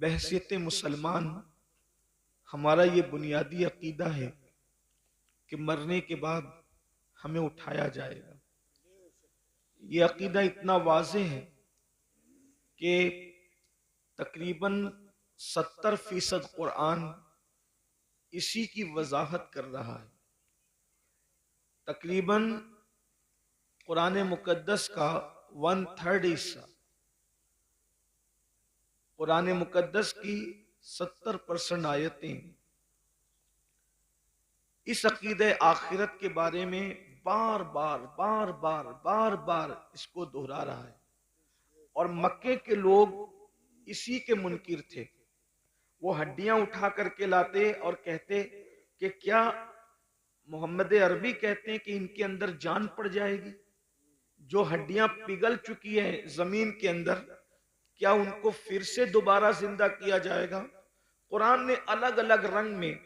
बहैसियत मुसलमान हमारा ये बुनियादी अकीदा है कि मरने के बाद हमें उठाया जाएगा। ये अकीदा इतना वाज़ेह है कि तकरीबन 70% कुरान इसी की वजाहत कर रहा है। तकरीबन कुरान मुकद्दस का 1/3 हिस्सा, कुरान मुकद्दस की 70% आयतें इस अकीदे आखिरत के बारे में बार बार बार बार बार बार इसको दोहरा रहा है। और मक्के के लोग इसी के मुनकिर थे। वो हड्डियां उठा करके लाते और कहते कि क्या मोहम्मद अरबी कहते हैं कि इनके अंदर जान पड़ जाएगी? जो हड्डियां पिघल चुकी हैं जमीन के अंदर, क्या उनको फिर से दोबारा जिंदा किया जाएगा? कुरान ने अलग अलग रंग में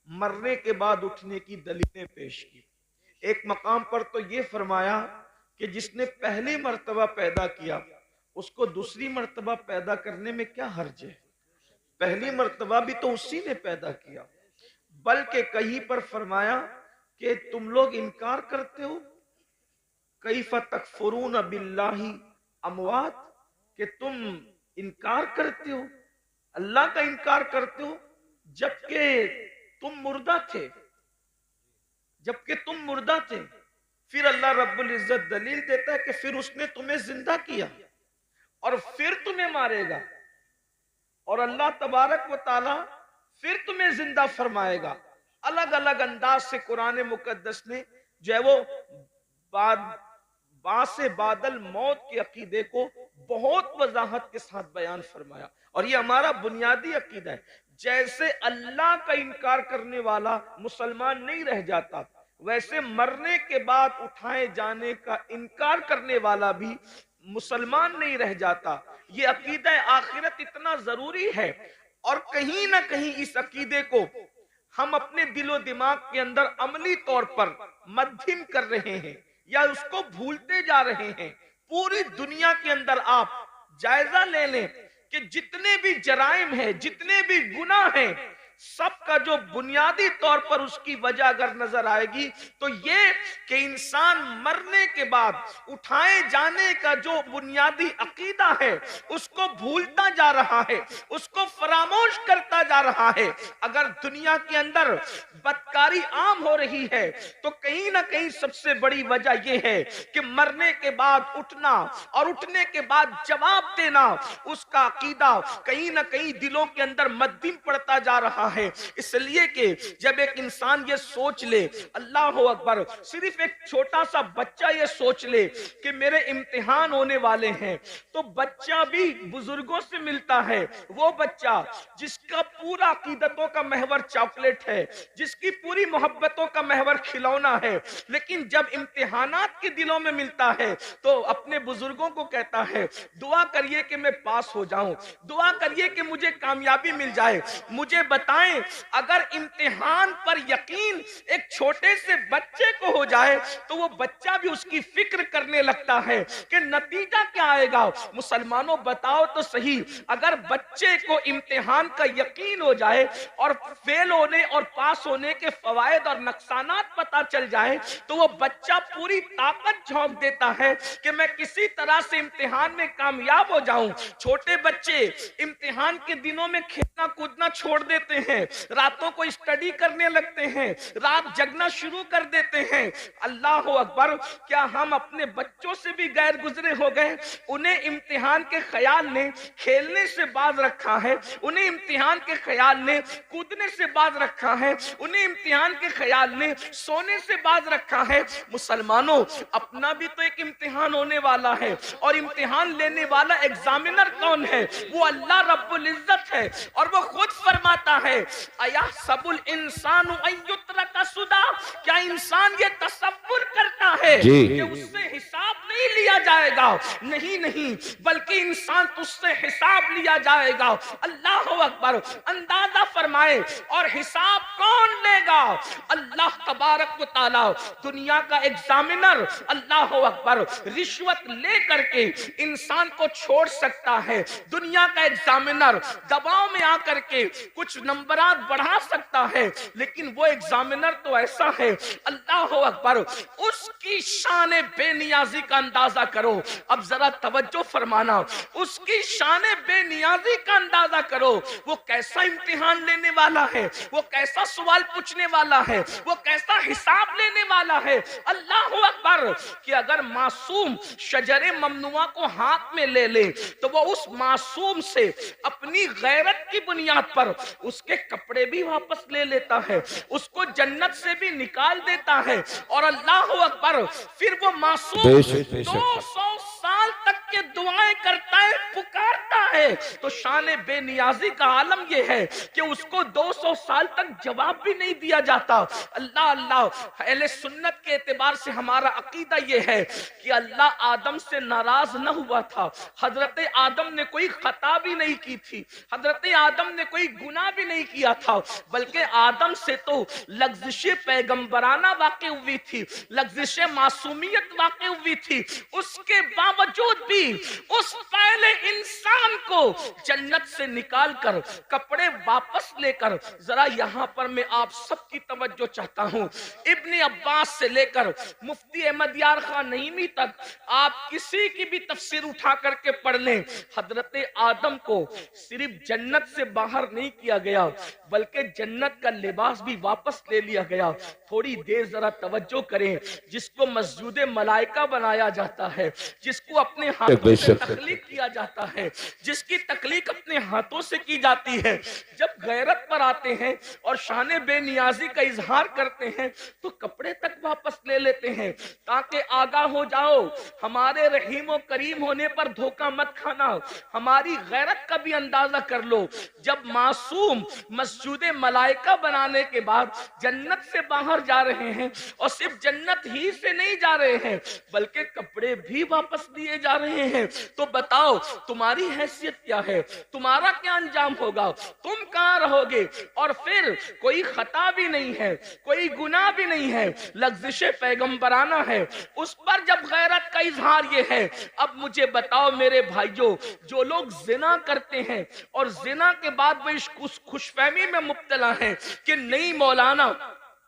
मरने के बाद उठने की दलीलें पेश की। एक मकाम पर तो ये फरमाया कि जिसने पहली मर्तबा पैदा किया उसको दूसरी मर्तबा पैदा करने में क्या हर्ज है? पहली मर्तबा भी तो उसी ने पैदा किया। बल्कि कहीं पर फरमाया कि तुम लोग इनकार करते हो, कैफ़ तकफुरून बिल्लाहि अमवात, कि तुम इनकार करते हो, अल्लाह का इनकार करते हो जबकि तुम मुर्दा थे, जबकि तुम मुर्दा थे। फिर अल्लाह रब्बुल इज्जत दलील देता है कि फिर उसने तुम्हें जिंदा किया और फिर तुम्हें मारेगा, और अल्लाह तबारक व ताला फिर तुम्हें जिंदा फरमाएगा। अलग अलग अंदाज से कुरान मुकद्दस ने जो है वो बासे बादल मौत के अकीदे को बहुत वजाहत के साथ बयान फरमाया। और ये हमारा बुनियादी अकीदा है। जैसे अल्लाह का इनकार करने वाला मुसलमान नहीं रह जाता, वैसे मरने के बाद उठाए जाने का इनकार करने वाला भी मुसलमान नहीं रह जाता। ये अकीदा आखिरत इतना जरूरी है, और कहीं ना कहीं इस अकीदे को हम अपने दिलो दिमाग के अंदर अमली तौर पर मध्यम कर रहे हैं या उसको भूलते जा रहे हैं। पूरी दुनिया के अंदर आप जायजा ले लें कि जितने भी जराइम हैं, जितने भी गुनाह हैं, सबका जो बुनियादी तौर पर उसकी वजह अगर नजर आएगी तो ये कि इंसान मरने के बाद उठाए जाने का जो बुनियादी अकीदा है उसको भूलता जा रहा है, उसको फरामोश करता जा रहा है। अगर दुनिया के अंदर बदकारी आम हो रही है तो कहीं ना कहीं सबसे बड़ी वजह यह है कि मरने के बाद उठना और उठने के बाद जवाब देना, उसका अकीदा कहीं ना कहीं दिलों के अंदर मध्यम पड़ता जा रहा है। इसलिए कि जब एक इंसान ये सोच ले, अल्लाह अकबर, सिर्फ एक छोटा सा बच्चा ये सोच ले कि मेरे इम्तिहान होने वाले हैं, तो बच्चा भी बुजुर्गों से मिलता है। वो बच्चा जिसका पूरा अकीदतों का महवर चॉकलेट है, जिसकी पूरी मोहब्बतों का महवर खिलौना है, लेकिन जब इम्तिहानात के दिलों में मिलता है तो अपने बुजुर्गों को कहता है दुआ करिए कि मैं पास हो जाऊं, दुआ करिए कि मुझे कामयाबी मिल जाए। मुझे बताएं, अगर इम्तिहान पर यकीन एक छोटे से बच्चे को हो जाए तो वो बच्चा भी उसकी फिक्र करने लगता है कि नतीजा क्या आएगा। मुसलमानों बताओ तो सही, अगर बच्चे को इम्तिहान का यकीन हो जाए और फेल होने और पास होने के फवायद और नुकसानात पता चल जाए तो वो बच्चा पूरी ताकत झोंक देता है कि मैं किसी तरह से इम्तिहान में कामयाब हो जाऊं। छोटे बच्चे इम्तिहान के दिनों में खेलना कूदना छोड़ देते हैं, रातों को स्टडी करने लगते हैं, रात जगना शुरू कर देते हैं। अल्लाह अकबर, क्या हम अपने बच्चों से भी गैर गुजरे हो गए? उन्हें इम्तिहान के ख्याल ने खेलने से बाज रखा है, उन्हें इम्तिहान के ख्याल ने कूदने से बाज रखा है, उन्हें इम्तिहान के ख्याल ने सोने से बाज रखा है। मुसलमानों, अपना भी तो एक इम्तिहान होने वाला है, और इम्तिहान लेने वाला एग्जामिनर कौन है? वो अल्लाह रब्बुल इज्जत है। और वो खुद फरमाता है अया सबुल इंसान का सुदा, क्या इंसान ये तसव्वुर करता है कि उससे हिसाब नहीं लिया जाएगा, नहीं नहीं, बल्कि इंसान तुझसे हिसाब लिया जाएगा। अल्लाह अकबर। अंदाजा फरमाए, और हिसाब कौन लेगा? अल्लाह तबारक व तआला, दुनिया का एग्जामिनर। अल्लाह अकबर। रिश्वत ले करके इंसान को छोड़ सकता है। दुनिया का एग्जामिनर दबाव में आकर के कुछ नंबरात बढ़ा सकता है, लेकिन वो एग्जामिनर तो ऐसा है, अल्लाह अकबर, उसकी शान बेनियाजी का अंदाजा करो। अब जरा तवज्जो फरमाना, उसकी शान बेनियाजी का अंदाजा करो। वो कैसा इम्तिहान लेने वाला है, वो कैसा सवाल पूछने वाला है, वो कैसा हिसाब लेने वाला है। अल्लाह अकबर। कि अगर मासूम शजरे ममनुआ को हाथ में ले ले, तो वो उस मासूम से अपनी गैरत की बुनियाद पर उसके कपड़े भी वापस ले लेता है, उसको जन्नत से भी निकाल देता है। और अल्लाह अकबर, फिर वो मासूम 200 साल तक के दुआएं करता है, पुकारता है। तो शान बेनियाजी का आलम यह है कि उसको 200 साल तक जवाब भी नहीं दिया जाता। अल्लाह अल्लाह। अहले सुन्नत के एतबार से हमारा अकीदा यह है कि अल्लाह आदम से नाराज न हुआ था। हजरत आदम ने कोई खता भी नहीं की थी, हजरत आदम ने कोई गुनाह भी नहीं किया था, बल्कि आदम से तो लग्जिश पैगंबराना वाक़ई हुई थी, लग्जिश मासूमियत वाक़ई हुई थी। उसके बावजूद भी उस पहले इंसान को जन्नत से निकालकर कपड़े वापस लेकर, जरा यहां पर मैं आप सबकी तवज्जो चाहता हूं, इब्ने अब्बास से लेकर मुफ्ती अहमद यार खान नईमी तक आप किसी की भी तफसीर उठा करके पढ़ लें। हजरत आदम को सिर्फ जन्नत से बाहर नहीं किया गया, बल्कि जन्नत का लिबास भी वापस ले लिया गया। थोड़ी देर जरा तवज्जो करें, जिसको मस्जिद मलाइका बनाया जाता है, जिसको अपने हाथों से तख्लीक किया जाता है, जिसकी तख्लीक अपने हाथों से की जाती है, जब गैरत पर आते हैं और शान बेनियाजी का इजहार करते हैं, तो कपड़े तक वापस ले लेते हैं, ताकि आगाह हो जाओ, हमारे रहीम और करीम होने पर धोखा मत खाना। हमारी गैरत का भी अंदाजा कर लो। जब मासूम मस्जिद मलाइका बनाने के बाद जन्नत से बाहर जा रहे हैं, और सिर्फ जन्नत ही से नहीं जा रहे हैं, बल्कि कपड़े भी वापस लिए जा रहे हैं, तो बताओ तुम्हारी हैसियत क्या है, तुम्हारा क्या अंजाम होगा, तुम कहां रहोगे? और फिर कोई खता भी नहीं है, कोई गुनाह भी नहीं है, लग्जिश पैगंबराना है, उस पर जब गैरत का इजहार ये है। अब मुझे बताओ मेरे भाइयों, जो लोग जिना करते हैं और जिना के बाद वो इस खुशफहमी में मुब्तला है कि नहीं मौलाना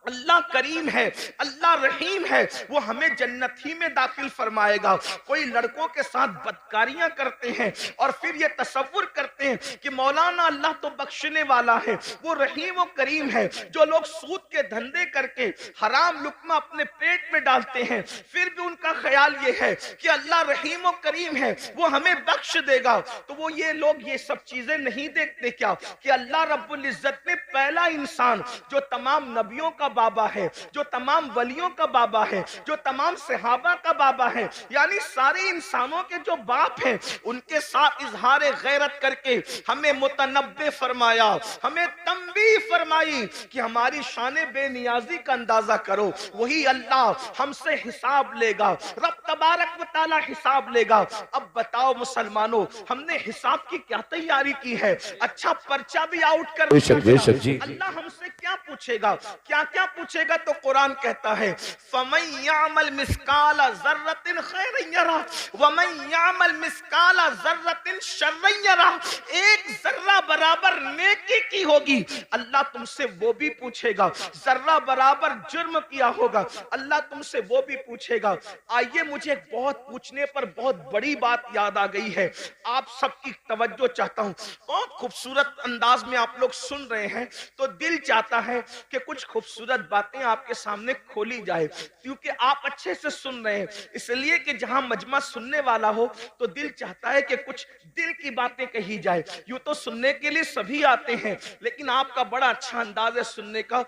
अल्लाह करीम है, अल्लाह रहीम है, वो हमें जन्नत ही में दाखिल फरमाएगा। कोई लड़कों के साथ बदकारियां करते हैं और फिर ये तसव्वुर करते हैं कि मौलाना अल्लाह तो बख्शने वाला है, वो रहीम और करीम है। जो लोग सूद के धंधे करके हराम लुक्मा अपने पेट में डालते हैं, फिर भी उनका ख्याल ये है कि अल्लाह रहीम और करीम है, वो हमें बख्श देगा। तो वो ये लोग ये सब चीजें नहीं देखते क्या कि अल्लाह रब्बुल इज्जत ने पहला इंसान जो तमाम नबियों का बाबा है, जो तमाम वलियों का बाबा है, जो तमाम सहाबा का बाबा है, यानी सारे इंसानों के जो बाप हैं, उनके साथ इजहार गैरत करके हमें मुतनब्बे फरमाया, हमें तंबीह फरमाई कि हमारी शान बेनियाजी का अंदाजा करो। वही अल्लाह हमसे हिसाब लेगा, रब तबारक व तआला हिसाब लेगा। अब बताओ मुसलमानों, हमने हिसाब की क्या तैयारी की है? अच्छा पर्चा भी आउट कर दिया। अल्लाह हमसे क्या पूछेगा, क्या क्या पूछेगा? तो कुरान कहता है फमन यामल मिस्काला ज़र्रतिन खैरन यरा वमन यामल मिस्काला ज़र्रतिन शर्रन यरा। एक जर्रा बराबर नेकी की होगी, अल्लाह तुमसे वो भी पूछेगा। जर्रा बराबर जुर्म किया होगा, अल्लाह तुमसे वो भी पूछेगा। आइए, मुझे बहुत पूछने पर बहुत बड़ी बात याद आ गई है, आप सबकी तवज्जो चाहता हूं। बहुत खूबसूरत अंदाज में आप लोग सुन रहे हैं, तो दिल चाहता है कि कुछ खूबसूरत बातें आपके सामने खोली जाए, क्योंकि आप अच्छे से सुन रहे हैं। इसलिए कि जहां मजमा सुनने वाला हो, तो दिल चाहता है कि कुछ दिल की बातें कही जाए। यूं तो सुनने के लिए सभी आते हैं, लेकिन आपका बड़ा अच्छा अंदाज है सुनने का।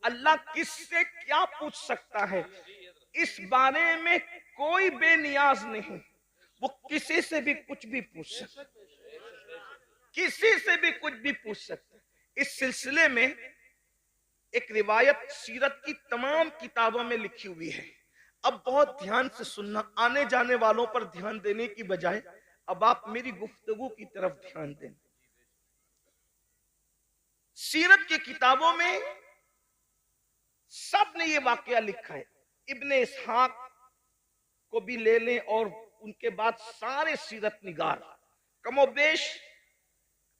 अल्लाह किससे क्या पूछ सकता है, इस बारे में कोई बेनियाज नहीं। वो किसी से भी कुछ भी पूछ सकता, किसी से भी कुछ भी पूछ सकता। इस सिलसिले में एक रिवायत सीरत की तमाम किताबों में लिखी हुई है। अब बहुत ध्यान से सुनना, आने जाने वालों पर ध्यान देने की बजाय अब आप मेरी गुफ्तगू की तरफ ध्यान दें। सीरत की किताबों में सब ने ये वाकया लिखा है। इब्ने इसहाक को भी ले लें और उनके बाद सारे सीरत निगार कमोबेश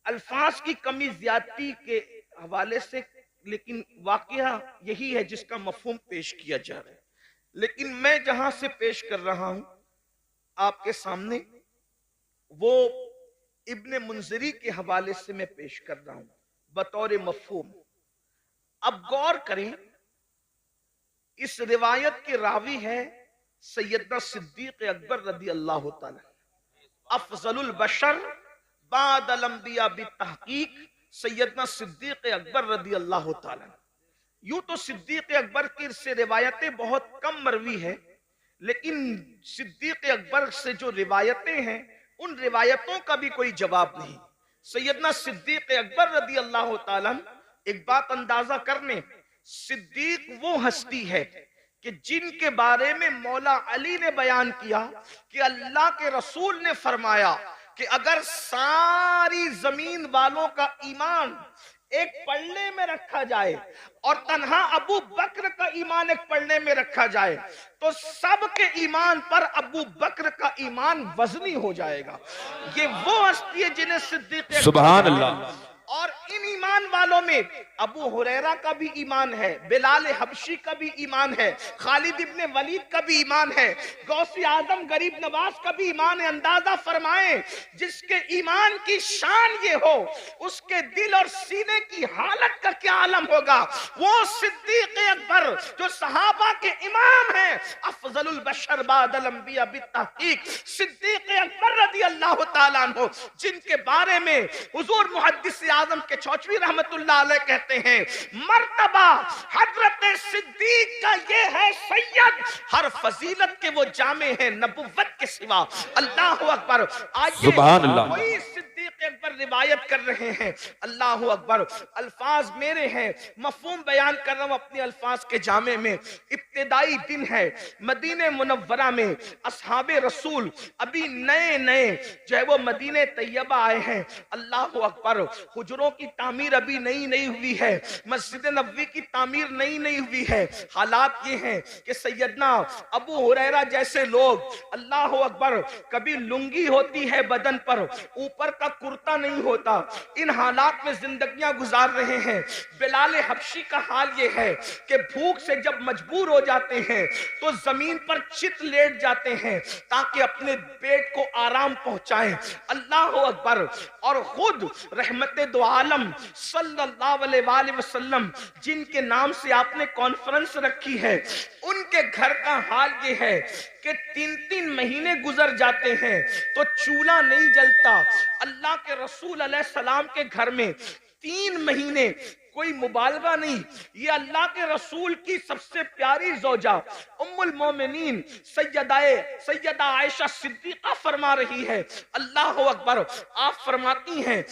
अल्फाज की कमी ज्यादती के हवाले से, लेकिन वाकया यही है जिसका मफहूम पेश किया जा रहा है। लेकिन मैं जहां से पेश कर रहा हूं आपके सामने, वो इब्ने मुंजरी के हवाले से मैं पेश कर रहा हूं बतौर मफहूम। अब गौर करें, इस रिवायत के रावी है सैयदना सिद्दीक अकबर रदी अल्लाह तआला, अफजलुल बशर बादल अंबिया बितहकीक सैयदना सिद्दीक अकबर रदी अल्लाह तआला। यूं तो सिद्दीक अकबर की से रिवायतें बहुत कम मरवी है, लेकिन सिद्दीक अकबर से जो रिवायतें हैं उन रिवायतों का भी कोई जवाब नहीं। सैयदना सिद्दीक अकबर रदी अल्लाह तआला, एक बात अंदाजा करने, सिद्दीक वो हस्ती है कि जिनके बारे में मौला अली ने बयान किया कि अल्लाह के रसूल ने फरमाया कि अगर सारी जमीन वालों का ईमान एक पल्ले में रखा जाए और तन्हा अबू बकर का ईमान एक पल्ले में रखा जाए तो सबके ईमान पर अबू बकर का ईमान वजनी हो जाएगा। ये वो हस्ती है जिन्हें सिद्दीक सुभान अल्लाह। और इन ईमान वालों में अबू हुरैरा का भी ईमान है, बिलाल हबशी का भी ईमान है, खालिद इब्ने वलीद का भी ईमान है, गौसी आजम गरीब नवाज का भी ईमान है। अंदाजा फरमाएं, जिसके ईमान की शान ये हो उसके दिल और सीने की हालत का क्या आलम होगा। वो सिद्दीक अकबर जो सहाबा के इमाम हैं, अफजलुल बशर बादल अंबिया बितहकीक सिद्दीक अकबर रज़ी अल्लाह तआला अन्हु, जिनके बारे में हुजूर मुहद्दिस आजम के चौचवी रहमतुल्लाह अलैह कहते हैं, मर्तबा हजरत सिद्दीक का ये है सैयद, हर फजीलत के वो जामे हैं नबुव्वत के सिवा। अल्लाह अकबर। आइए सुभान अल्लाह। वही सिद्दीक अकबर रिवायत कर रहे हैं। अल्लाह अकबर। अल्फाज मेरे हैं, मफहूम बयान कर रहा हूं अपने अल्फाज के जामे में। इब्तिदाई दिन है, मदीने मुनव्वरा में असहाबे रसूल अभी नए नए जो है वो मदीने तैयबा आए हैं। अल्लाह अकबर। हुजरों की तामीर अभी नई नई हुई है, मस्जिद नबवी की तामीर नई नई हुई है। हालात ये हैं कि सैयदना अबू हुरैरा जैसे लोग, अल्लाह अकबर, कभी लुंगी होती है बदन पर, ऊपर का कुर्ता नहीं होता, इन हालात में जिंदगियां गुजार रहे हैं। बिलाल हबशी का हाल ये है कि भूख से जब मजबूर हो जाते हैं तो जमीन पर चित लेट जाते हैं ताकि अपने पेट को आराम पहुंचाएं। अल्लाह अकबर। और खुद रहमत दो आलम सल्लल्लाहु अलैहि वसल्लम जिनके नाम से आपने कॉन्फ्रेंस रखी है, उनके घर का हाल ये है कि 3-3 महीने गुजर जाते हैं तो चूल्हा नहीं जलता। अल्लाह के रसूल अलैहि सलाम के घर में 3 महीने, कोई मुबालगा नहीं, ये अल्लाह के रसूल की सबसे प्यारी जोजा उम्मुल मोमिनीन सैयदा आयशा सिद्दीका फरमा रही है। अल्लाह अकबर। आप फरमाती हैं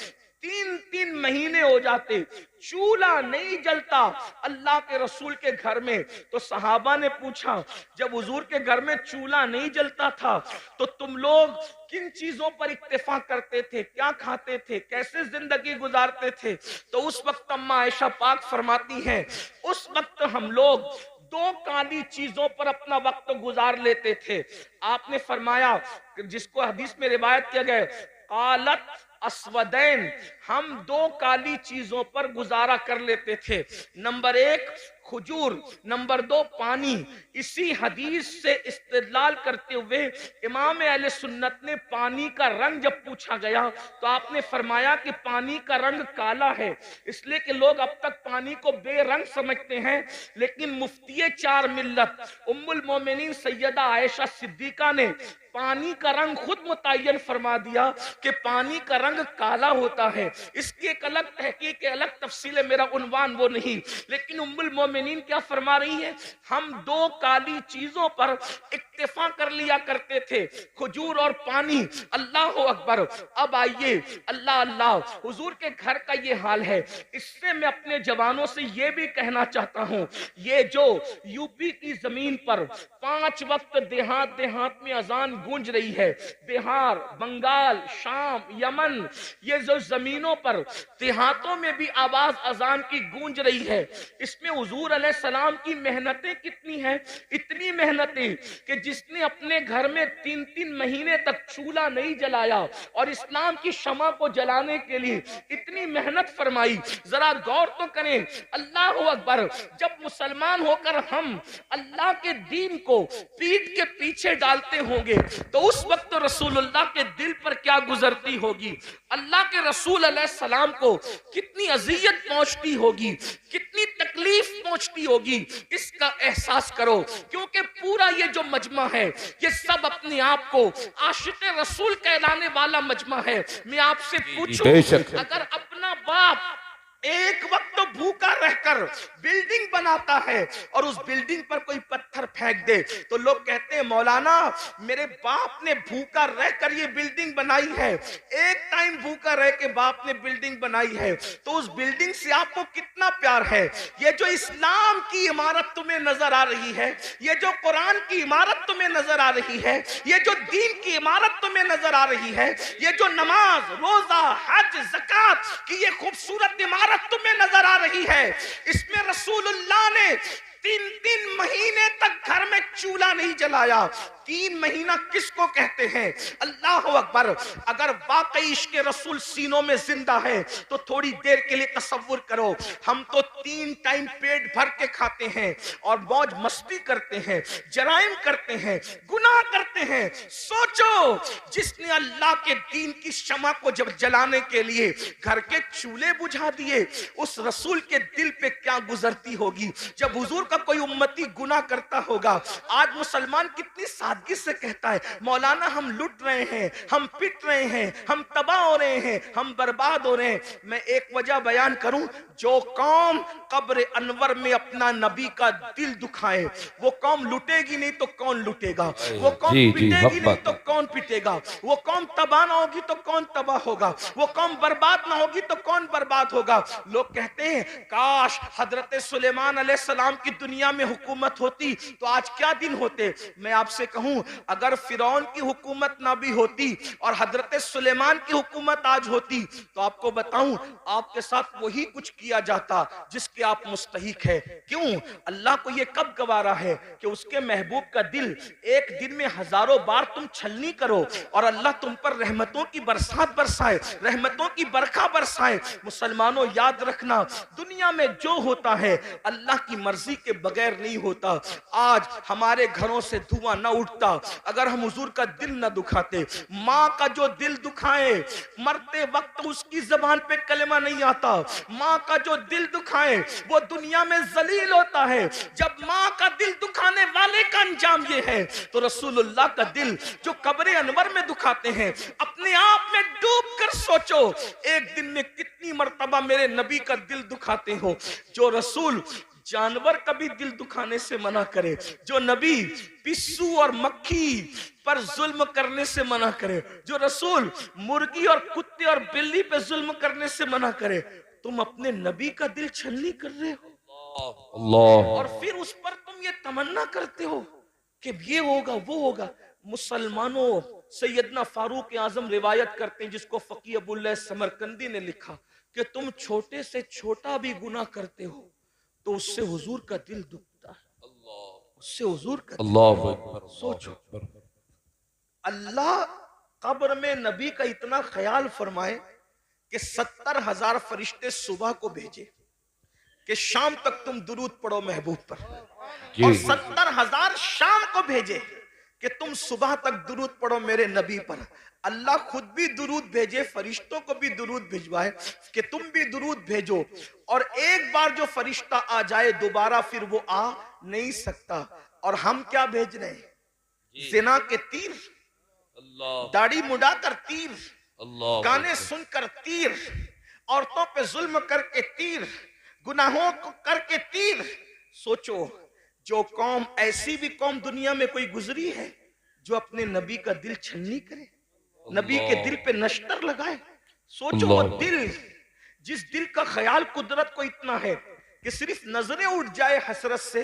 3-3 महीने हो जाते, चूल्हा नहीं जलता अल्लाह के रसूल के घर में। तो सहाबा ने पूछा, जब हुजूर के घर में चूल्हा नहीं जलता था तो तुम लोग किन चीजों पर इत्तेफा करते थे, क्या खाते थे, कैसे जिंदगी गुजारते थे? तो उस वक्त अम्मा आयशा पाक फरमाती हैं, उस वक्त हम लोग 2 काली चीजों पर अपना वक्त गुजार लेते थे। आपने फरमाया, जिसको हदीस में रिवायत किया गया, कालत अस्वदैन, हम 2 काली चीजों पर गुजारा कर लेते थे। नंबर 1 खजूर, नंबर 2 पानी। इसी हदीस से इस्तेदलाल करते हुए इमाम अहले सुन्नत ने पानी का रंग जब पूछा गया तो आपने फरमाया कि पानी का रंग काला है, इसलिए कि लोग अब तक पानी को बेरंग समझते हैं। लेकिन मुफ्ती 4 मिल्लत उम्मुल मोमिनीन सैयदा आयशा सिद्दीका ने पानी का रंग खुद मुतय्यन फरमा दिया कि पानी का रंग काला होता है। इसकी एक अलग तहकीक, अलग तफसील है, मेरा उन्वान वो नहीं। लेकिन उम्मुल मोमिनीन क्या फरमा रही है, हम दो काली चीजों पर इक्तिफा कर लिया करते थे, खजूर और पानी। अल्लाह अकबर। अब आइए, अल्लाह अल्लाह, हुजूर के घर का ये हाल है। इससे मैं अपने जवानों से ये भी कहना चाहता हूं, ये जो यूपी की जमीन पर 5 वक्त देहात देहात में अजान गूंज रही है, बिहार, बंगाल, शाम, यमन, ये जो जमीनों पर देहातों में भी आवाज अजान की गूंज रही है, इसमें हुजूर अलैहिस्सलाम की मेहनतें कितनी हैं। इतनी मेहनतें कि जिसने अपने घर में 3-3 महीने तक चूल्हा नहीं जलाया और इस्लाम की शमा को जलाने के लिए इतनी मेहनत फरमाई, जरा गौर तो करें। अल्लाह अकबर। जब मुसलमान होकर हम अल्लाह के दीन को पीठ के पीछे डालते होंगे तो उस वक्त तो रसूलुल्लाह के दिल पर क्या गुजरती होगी, अल्लाह के रसूल अलैहिस्सलाम को कितनी अजियत पहुंचती होगी, कितनी तकलीफ पहुंचती होगी, इसका एहसास करो। क्योंकि पूरा ये जो मजमा है, ये सब अपने आप को आशिक रसूल कहलाने वाला मजमा है। मैं आपसे पूछूं, अगर अपना बाप एक वक्त तो भूखा रहकर बिल्डिंग बनाता है और उस बिल्डिंग पर कोई पत्थर फेंक दे तो लोग कहते हैं मौलाना मेरे बाप ने भूखा रहकर ये बिल्डिंग बनाई है। एक टाइम भूखा रह के बाप ने बिल्डिंग बनाई है तो उस बिल्डिंग से आपको कितना प्यार है। ये जो इस्लाम की इमारत तुम्हें नजर आ रही है, ये जो कुरान की इमारत तुम्हें नजर आ रही है, ये जो दीन की इमारत तुम्हें नजर आ रही है, ये जो नमाज, रोजा, हज, ज़कात की ये खूबसूरत इमारत तुम्हें नजर आ रही है, इसमें रसूलुल्लाह ने 3-3 महीने तक घर में चूल्हा नहीं जलाया। 3 महीना किसको कहते हैं? अल्लाह अकबर। अगर वाकई इश्क रसूल सीनों में जिंदा है तो थोड़ी देर के लिए तसव्वुर करो, हम तो 3 टाइम पेट भर के खाते हैं और मौज मस्ती करते हैं, जराइम करते हैं, गुनाह करते हैं। सोचो, जिसने अल्लाह के दीन की शमा को जब जलाने के लिए घर के चूल्हे बुझा दिए, उस रसूल के दिल पे क्या गुजरती होगी जब हुजूर का कोई उम्मती गुनाह करता होगा। आज मुसलमान कितनी सादगी से कहता है मौलाना हम लुट रहे हैं, हम पिट रहे हैं, हम तबाह हो रहे हैं, हम बर्बाद हो रहे हैं। मैं एक वजह बयान करूं, जो कौम कब्र अनवर में अपना नबी का दिल दुखाए वो कौम लुटेगी नहीं तो कौन लुटेगा, वो कौम पिटेगी नहीं तो कौन पिटेगा, वो कौम तबाह ना होगी तो कौन तबाह होगा, वो कौम बर्बाद ना होगी तो कौन बर्बाद होगा। लोग कहते हैं काश हजरत सुलेमान अलैहिस्सलाम की दुनिया में हुकूमत होती तो आज क्या दिन होते। मैं आपसे कहूं, अगर फिरौन की हुकूमत ना भी होती और हजरत सुलेमान की हुकूमत आज होती तो आपको बताऊं आपके साथ वही कुछ किया जाता जिसके आप मुस्तहिक है। क्यों? अल्लाह को यह कब गवारा है कि उसके महबूब का दिल एक दिन में हजारों बार तुम छलनी करो और अल्लाह तुम पर रहमतों की बरसात बरसाए, रहमतों की बरखा बरसाए। मुसलमानों याद रखना, दुनिया में जो होता है अल्लाह की मर्जी के बगैर नहीं होता। आज हमारे घरों से धुआं न उठता अगर हम हुजूर का दिल न दुखाते। माँ का जो दिल दुखाए, मरते वक्त उसकी जबान पे कलमा नहीं आता। माँ का जो दिल दुखाए वो दुनिया में जलील होता है। जब माँ का दिल दुखाने वाले का अंजाम ये है तो रसूलुल्लाह का दिल जो कब्र अनवर में दुखाते हैं, अपने आप में डूब कर सोचो एक दिन में कितनी मर्तबा मेरे नबी का दिल दुखाते हो। जो रसूल जानवर का भी दिल दुखाने से मना करे, जो नबी पिस्सू और मक्खी पर जुल्म करने से मना करे, जो रसूल मुर्गी और कुत्ते और बिल्ली पे जुल्म करने से मना करे, तुम अपने नबी का दिल छलनी कर रहे हो अल्लाह, और फिर उस पर तुम ये तमन्ना करते हो कि ये होगा वो होगा। मुसलमानों, सैयदना फारूक आजम रिवायत करते हैं, जिसको फकीह अबुल्लाह समरकंदी ने लिखा कि तुम छोटे से छोटा भी गुनाह करते हो तो उससे हुजूर का दिल दुखता है, उससे हुजूर का दिल। सोचो, अल्लाह कब्र में नबी का इतना ख्याल फरमाए कि 70,000 फरिश्ते सुबह को भेजे कि शाम तक तुम दुरूद पढ़ो महबूब पर, और 70,000 शाम को भेजे कि तुम सुबह तक दुरूद पढ़ो मेरे नबी पर। अल्लाह खुद भी दुरूद भेजे, फरिश्तों को भी दुरूद भिजवाए कि तुम भी दुरूद भेजो, और एक बार जो फरिश्ता आ जाए दोबारा फिर वो आ नहीं सकता। और हम क्या भेज रहे हैं? जिना के तीर, दाढ़ी मुड़ाकर तीर, गाने सुनकर तीर, औरतों पे जुल्म करके तीर, गुनाहों को करके तीर। सोचो, जो कौम, ऐसी भी कौम दुनिया में कोई गुजरी है जो अपने नबी का दिल छन्नी करे, नबी के दिल पे नश्तर लगाए? सोचो वो दिल, जिस दिल का ख्याल कुदरत को इतना है कि सिर्फ नजरें उठ जाए हसरत से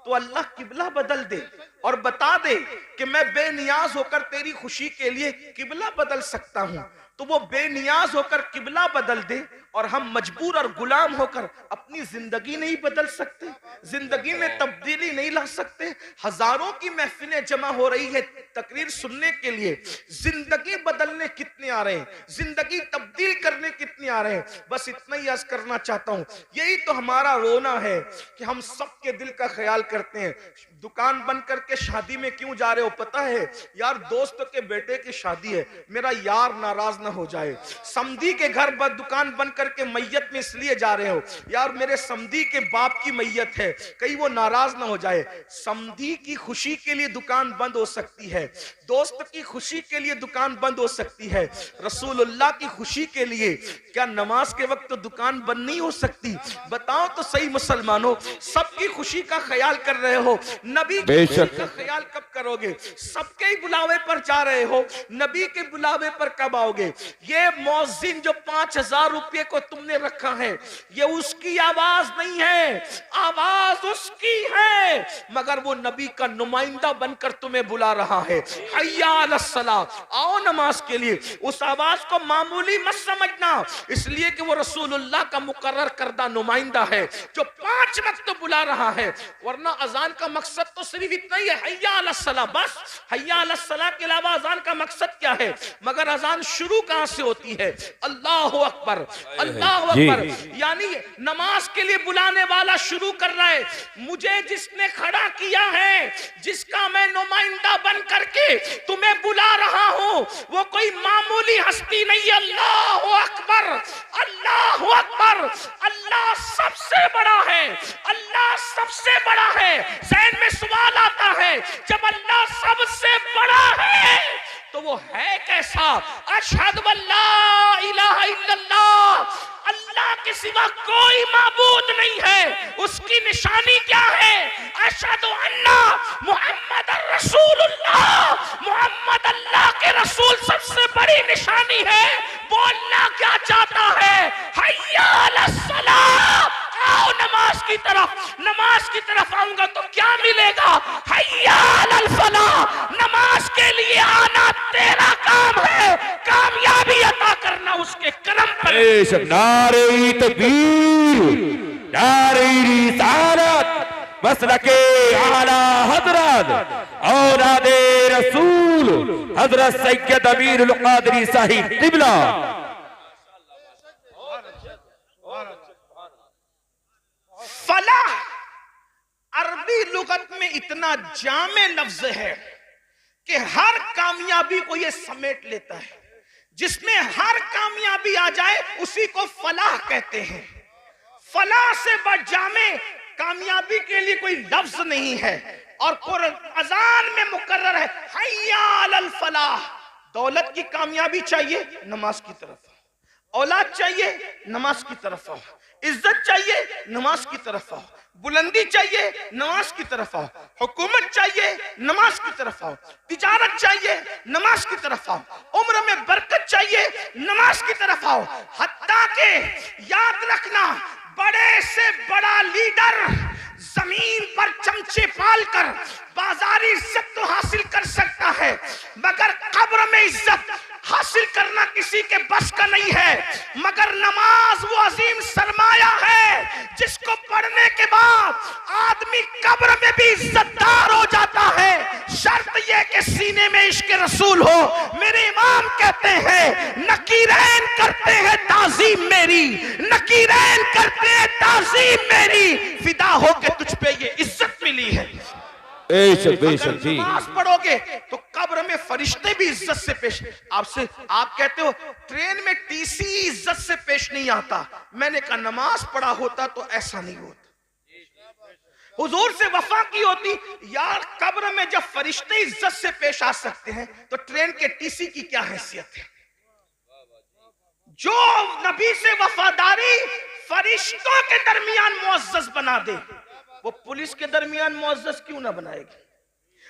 तो अल्लाह किबला बदल दे और बता दे कि मैं बेनियाज होकर तेरी खुशी के लिए किबला बदल सकता हूं, तो वो बेनियाज होकर किबला बदल दे और हम मजबूर और गुलाम होकर अपनी जिंदगी नहीं बदल सकते, जिंदगी में तब्दीली नहीं ला सकते। हजारों की महफिलें जमा हो रही है तकरीर सुनने के लिए, जिंदगी बदलने कितने आ रहे हैं, जिंदगी तब्दील करने कितने आ रहे हैं। बस इतना ही अर्ज करना चाहता हूं, यही तो हमारा रोना है कि हम सबके दिल का ख्याल करते हैं। दुकान बंद करके शादी में क्यों जा रहे हो? पता है यार, दोस्त के बेटे की शादी है, मेरा यार नाराज ना हो जाए। समधी के घर दुकान बंद करके मैयत में इसलिए जा रहे हो यार, मेरे समधी के बाप की मैयत है, कहीं वो नाराज ना हो जाए। समधी की खुशी के लिए दुकान बंद हो सकती है, दोस्त की खुशी के लिए दुकान बंद हो सकती है, रसूलुल्लाह की खुशी के लिए क्या नमाज के वक्त तो दुकान बंद नहीं हो सकती? बताओ तो सही मुसलमानों, सबकी खुशी का ख्याल कर रहे हो, नबी की खुशी का ख्याल कब करोगे? सबके ही बुलावे पर जा रहे हो, नबी के बुलावे पर कब आओगे? ये मौजिन जो 5,000 रुपये को तुमने रखा है, ये उसकी आवाज नहीं है, आवाज उसकी है, मगर वो नबी का नुमाइंदा बनकर तुम्हें बुला रहा है। हय्या अलस्सलाह, आओ नमाज के लिए। उस आवाज को मामूली मत समझना, इसलिए कि वो रसूलुल्लाह का मुकर्रर करदा नुमाइंदा है जो 5 वक्त बुला रहा है। वरना अजान का मकसद तो सिर्फ इतना ही है, हय्या अलस्सलाह, बस हय्या अलस्सलाह के अलावा अजान का मकसद क्या है? मगर अजान शुरू कहां से होती है? अल्लाहु अकबर, अल्लाहु अकबर, यानी नमाज के लिए बुलाने वाला शुरू कर रहा है। मुझे जिसने खड़ा किया है, जिसका मैं नुमाइंदा बन करके तुम्हें बुला रहा हूं, वो कोई मामूली हस्ती नहीं है। अल्लाहु अकबर, अल्लाहु अकबर, अल्लाह सबसे बड़ा है, अल्लाह सबसे बड़ा है। ज़हन में सवाल आता है, जब अल्लाह सबसे बड़ा है तो वो है कैसा? अशहदु अल्ला इलाहा इल्लल्लाह, अल्लाह के सिवा कोई माबूद नहीं है, उसकी निशानी क्या है? अशहदु अन्ना मुहम्मदुर रसूलुल्लाह, मोहम्मद अल्लाह के रसूल सबसे बड़ी निशानी है। बोलना क्या चाहता है? हय्या अलस्सलाह, आओ नमाज की तरफ। नमाज की तरफ आऊंगा तो क्या मिलेगा? हय्या अलल फलाह, नमाज के लिए आना तेरा काम है, कामयाबी अता करना उसके करम पर। नारे तकबीर, नारे रिसालत, मसलके आला हजरत औलादे रसूल हजरत सैयद अमीरुल कादरी साहिब क़िबला। फलाह अरबी लुगत में इतना जामे लफ्ज है कि हर कामयाबी को यह समेट लेता है। जिसमें हर कामयाबी आ जाए उसी को फलाह कहते हैं। फलाह से बढ़ जामे कामयाबी के लिए कोई लफ्ज नहीं है। और अजान में मुकर्रर है, हय्या अलल फलाह। दौलत की कामयाबी चाहिए, नमाज की तरफ आओ। औलाद चाहिए, नमाज की तरफ आओ। इज्जत चाहिए, नमाज की तरफ आओ। बुलंदी चाहिए, नमाज की तरफ आओ। हुकूमत चाहिए, नमाज की तरफ आओ। तिजारत चाहिए, नमाज की तरफ आओ। उम्र में बरकत चाहिए, नमाज की तरफ आओ। हत्ता के याद रखना, बड़े से बड़ा लीडर जमीन पर चमचे पालकर बाजारी इज्जत तो हासिल कर सकता है, मगर कब्र में इज्जत हासिल करना किसी के बस का नहीं है। मगर नमाज वो अजीम सरमाया है जिसको पढ़ने के बाद आदमी कब्र में भी इज्जतदार हो जाता है। शर्त यह कि सीने में इश्क रसूल हो। मेरे इमाम कहते हैं, नकीरैन करते हैं ताजीम मेरी, नकीरैन करते हैं ताजीम मेरी, फिदा हो के तुझ पे ये इज्जत मिली है। बेशक जी। नमाज पढ़ोगे तो कब्र में फरिश्ते भी इज्जत से पेश। आपसे आप कहते हो ट्रेन में टीसी इज्जत से पेश नहीं आता। मैंने कहा नमाज पढ़ा होता तो ऐसा नहीं होता। हुजूर से वफा की होती यार। कब्र में जब फरिश्ते इज्जत से पेश आ सकते हैं तो ट्रेन के टीसी की क्या हैसियत है? जो नबी से वफादारी फरिश्तों के दरमियान मुअज़्ज़ज़ बना दे, वो पुलिस के दरमियान मुअज़्ज़ज़ क्यों ना बनाएगी,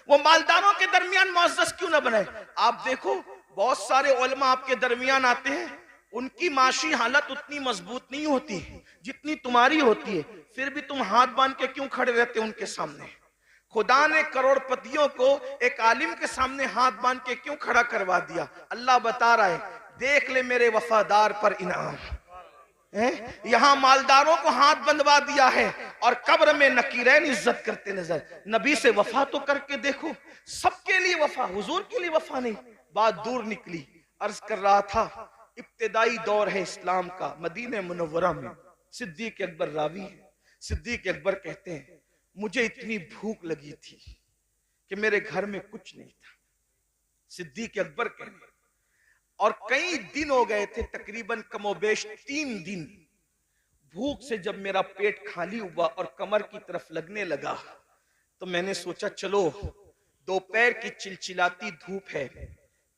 वो मालदारों के दरमियान मुअज़्ज़ज़ क्यों ना बनाए। आप देखो बहुत सारे उलमा आपके दरमियान आते हैं, उनकी माशी हालत उतनी मजबूत नहीं होती जितनी तुम्हारी होती है, फिर भी तुम हाथ बांध के क्यों खड़े रहते हो उनके सामने। खुदा ने करोड़पतियों को एक आलिम के सामने हाथ बांध के क्यों खड़ा करवा दिया। अल्लाह बता रहा है, देख ले मेरे वफादार पर इनाम है। यहां मालदारों को हाथ बंधवा दिया है और कब्र में नकीरैन इज्जत करते नजर। नबी से वफा तो करके देखो, सबके लिए वफा, हुजूर के लिए वफा नहीं। बात दूर निकली, अर्ज कर रहा था इब्तिदाई दौर है इस्लाम का, मदीने मुनव्वरा में सिद्दीक अकबर रावी है। सिद्दीक अकबर कहते हैं मुझे इतनी भूख लगी थी कि मेरे घर में कुछ नहीं था। सिद्दीक अकबर कहते और कई दिन हो गए थे, तकरीबन कमोबेश 3 दिन। भूख से जब मेरा पेट खाली हुआ और कमर की तरफ लगने लगा तो मैंने सोचा चलो दोपहर की चिलचिलाती धूप है,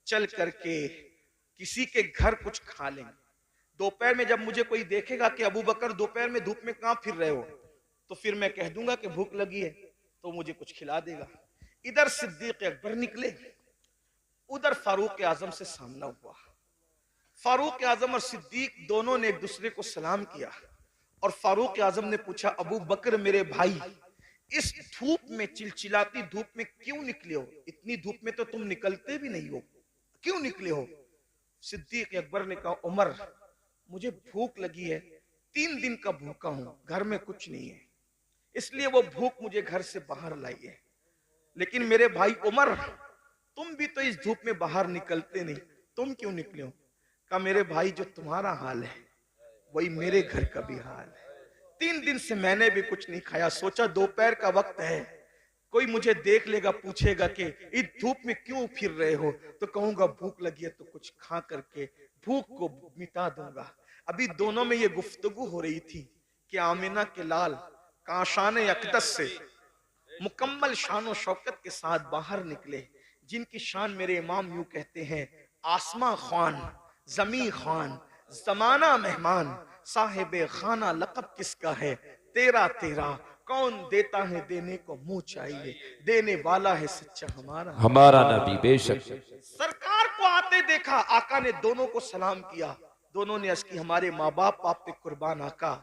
चल करके किसी के घर कुछ खा लेंगे। दोपहर में जब मुझे कोई देखेगा कि अबू बकर दोपहर में धूप में कहां फिर रहे हो, तो फिर मैं कह दूंगा कि भूख लगी है तो मुझे कुछ खिला देगा। इधर सिद्दीक अकबर निकले, उधर फारूक आजम से सामना हुआ। फारूक आजम और सिद्दीक दोनों ने एक दूसरे को सलाम किया और फारूक आजम ने पूछा अबू बकर मेरे भाई, इस धूप में, चिलचिलाती धूप में क्यों निकले हो? इतनी धूप में तो तुम निकलते भी नहीं हो, क्यों निकले हो? सिद्दीक अकबर ने कहा उमर मुझे भूख लगी है, 3 दिन का भूखा हूं, घर में कुछ नहीं है, इसलिए वो भूख मुझे घर से बाहर लाई है। लेकिन मेरे भाई उमर तुम भी तो इस धूप में बाहर निकलते नहीं, तुम क्यों निकले हो? कहा मेरे भाई जो तुम्हारा हाल है वही मेरे घर का भी हाल है। 3 दिन से मैंने भी कुछ नहीं खाया, सोचा दोपहर का वक्त है, कोई मुझे देख लेगा, पूछेगा कि इस धूप में क्यों फिर रहे हो, तो कहूंगा भूख लगी है तो कुछ खा करके भूख को मिटा दूंगा। अभी दोनों में ये गुफ्तगू हो रही थी कि आमिना के लाल काशान अक़दस से मुकम्मल शान शौकत के साथ बाहर निकले, जिनकी शान मेरे इमाम यूं कहते हैं आसमां खान, जमी खान, जमाना मेहमान, साहिबे खाना लक़ब किसका है, तेरा तेरा कौन देता है देने को मुंह चाहिए, देने वाला है सच्चा हमारा हमारा नबी। बेशक सरकार को आते देखा, आका ने दोनों को सलाम किया। दोनों ने अर्ज की हमारे माँ बाप आप पे कुर्बान आका,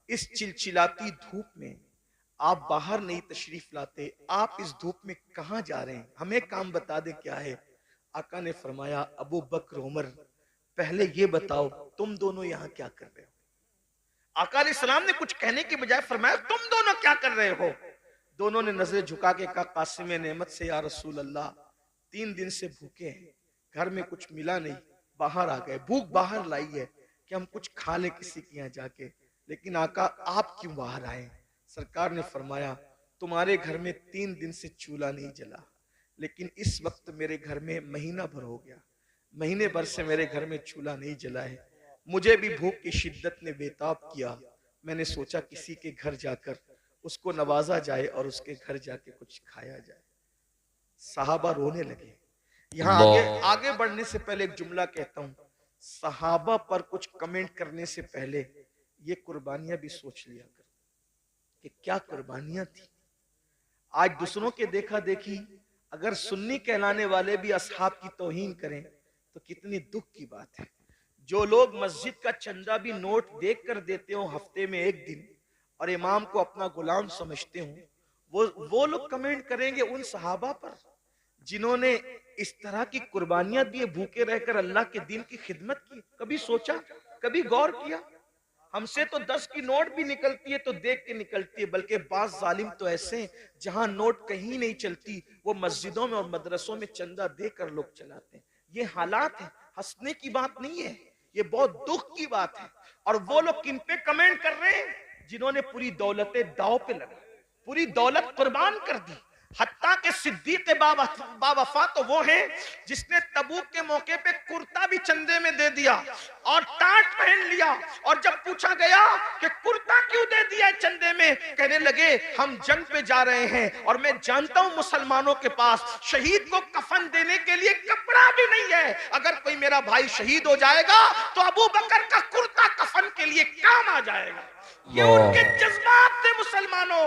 इस चिलचिलाती धूप में आप बाहर नहीं तशरीफ लाते, आप इस धूप में कहां जा रहे हैं, हमें काम बता दे क्या है। आका ने फरमाया अबू बकर उमर पहले ये बताओ तुम दोनों यहाँ क्या कर रहे हो। आका अलैहिस्सलाम ने कुछ कहने के बजाय फरमाया तुम दोनों क्या कर रहे हो। दोनों ने नजरें झुका के कहा कासिम नेमत से या रसूल अल्लाह 3 दिन से भूखे हैं, घर में कुछ मिला नहीं, बाहर आ गए, भूख बाहर लाई है कि हम कुछ खा ले किसी के यहाँ जाके, लेकिन आका आप क्यों बाहर आए। सरकार ने फरमाया तुम्हारे घर में 3 दिन से चूल्हा नहीं जला, लेकिन इस वक्त मेरे घर में महीना भर हो गया, महीने भर से मेरे घर में चूल्हा नहीं जला है, मुझे भी भूख की शिद्दत ने बेताब किया, मैंने सोचा किसी के घर जाकर उसको नवाजा जाए और उसके घर जाके कुछ खाया जाए। सहाबा रोने लगे। यहाँ आगे बढ़ने से पहले एक जुमला कहता हूं, सहाबा पर कुछ कमेंट करने से पहले ये कुर्बानियां भी सोच लिया कर कि क्या कुर्बानियां थी। आज दूसरों के देखा देखी अगर सुन्नी कहलाने वाले भी असहाब की तौहीन करें तो कितनी दुख की बात है। जो लोग मस्जिद का चंदा भी नोट देख कर देते हो हफ्ते में 1 दिन और इमाम को अपना गुलाम समझते हो, वो लोग कमेंट करेंगे उन सहाबा पर जिन्होंने इस तरह की कुर्बानियां दी, भूखे रहकर अल्लाह के दीन की खिदमत की। कभी सोचा, कभी गौर किया? हमसे तो 10 की नोट भी निकलती है तो देख के निकलती है, बल्कि बाज जालिम तो ऐसे हैं जहां नोट कहीं नहीं चलती, वो मस्जिदों में और मदरसों में चंदा देकर लोग चलाते हैं। ये हालात है, हंसने की बात नहीं है, ये बहुत दुख की बात है। और वो लोग किन पे कमेंट कर रहे हैं? जिन्होंने पूरी दौलतें दाव पे लगा, पूरी दौलत कुर्बान कर दी। हत्ता के सिद्दीक बावफा तो वो है जिसने तबूक के मौके पे कुर्ता भी चंदे में दे दिया और टाट पहन लिया, और जब पूछा गया कि कुर्ता क्यों दे दिया चंदे में, में कहने लगे हम जंग पे जा रहे हैं और मैं जानता हूं मुसलमानों के पास शहीद को कफन देने के लिए कपड़ा भी नहीं है, अगर कोई मेरा भाई शहीद हो जाएगा तो अबू बकर का कुर्ता कफन के लिए काम आ जाएगा। ये उनके जज्बात थे। मुसलमानों,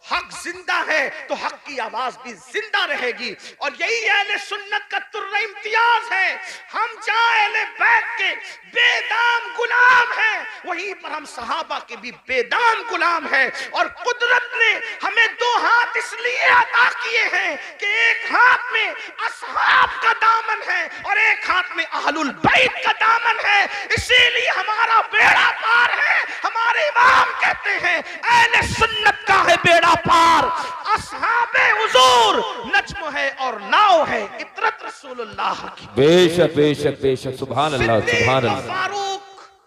हक जिंदा है तो हक की आवाज भी जिंदा रहेगी और यही अहले सुन्नत का तुर्रा इम्तियाज है। हम जहां अहले बैत के बेदाम गुलाम हैं, वहीं पर हम सहाबा के भी बेदाम गुलाम हैं। और कुदरत ने हमें दो हाथ इसलिए अता किए हैं कि एक हाथ में असहाब का दामन है और एक हाथ में अहलुल बैत का दामन है, इसीलिए हमारा बेड़ा पार है। हमारे इमाम कहते हैं अहले सुन्नत का है बेड़ा पार, असहाबे हुजूर नज्म है और नाव है इतरत रसूलुल्लाह की। बेशक बेशक बेशक, सुभान अल्लाह सुभान अल्लाह। फारूक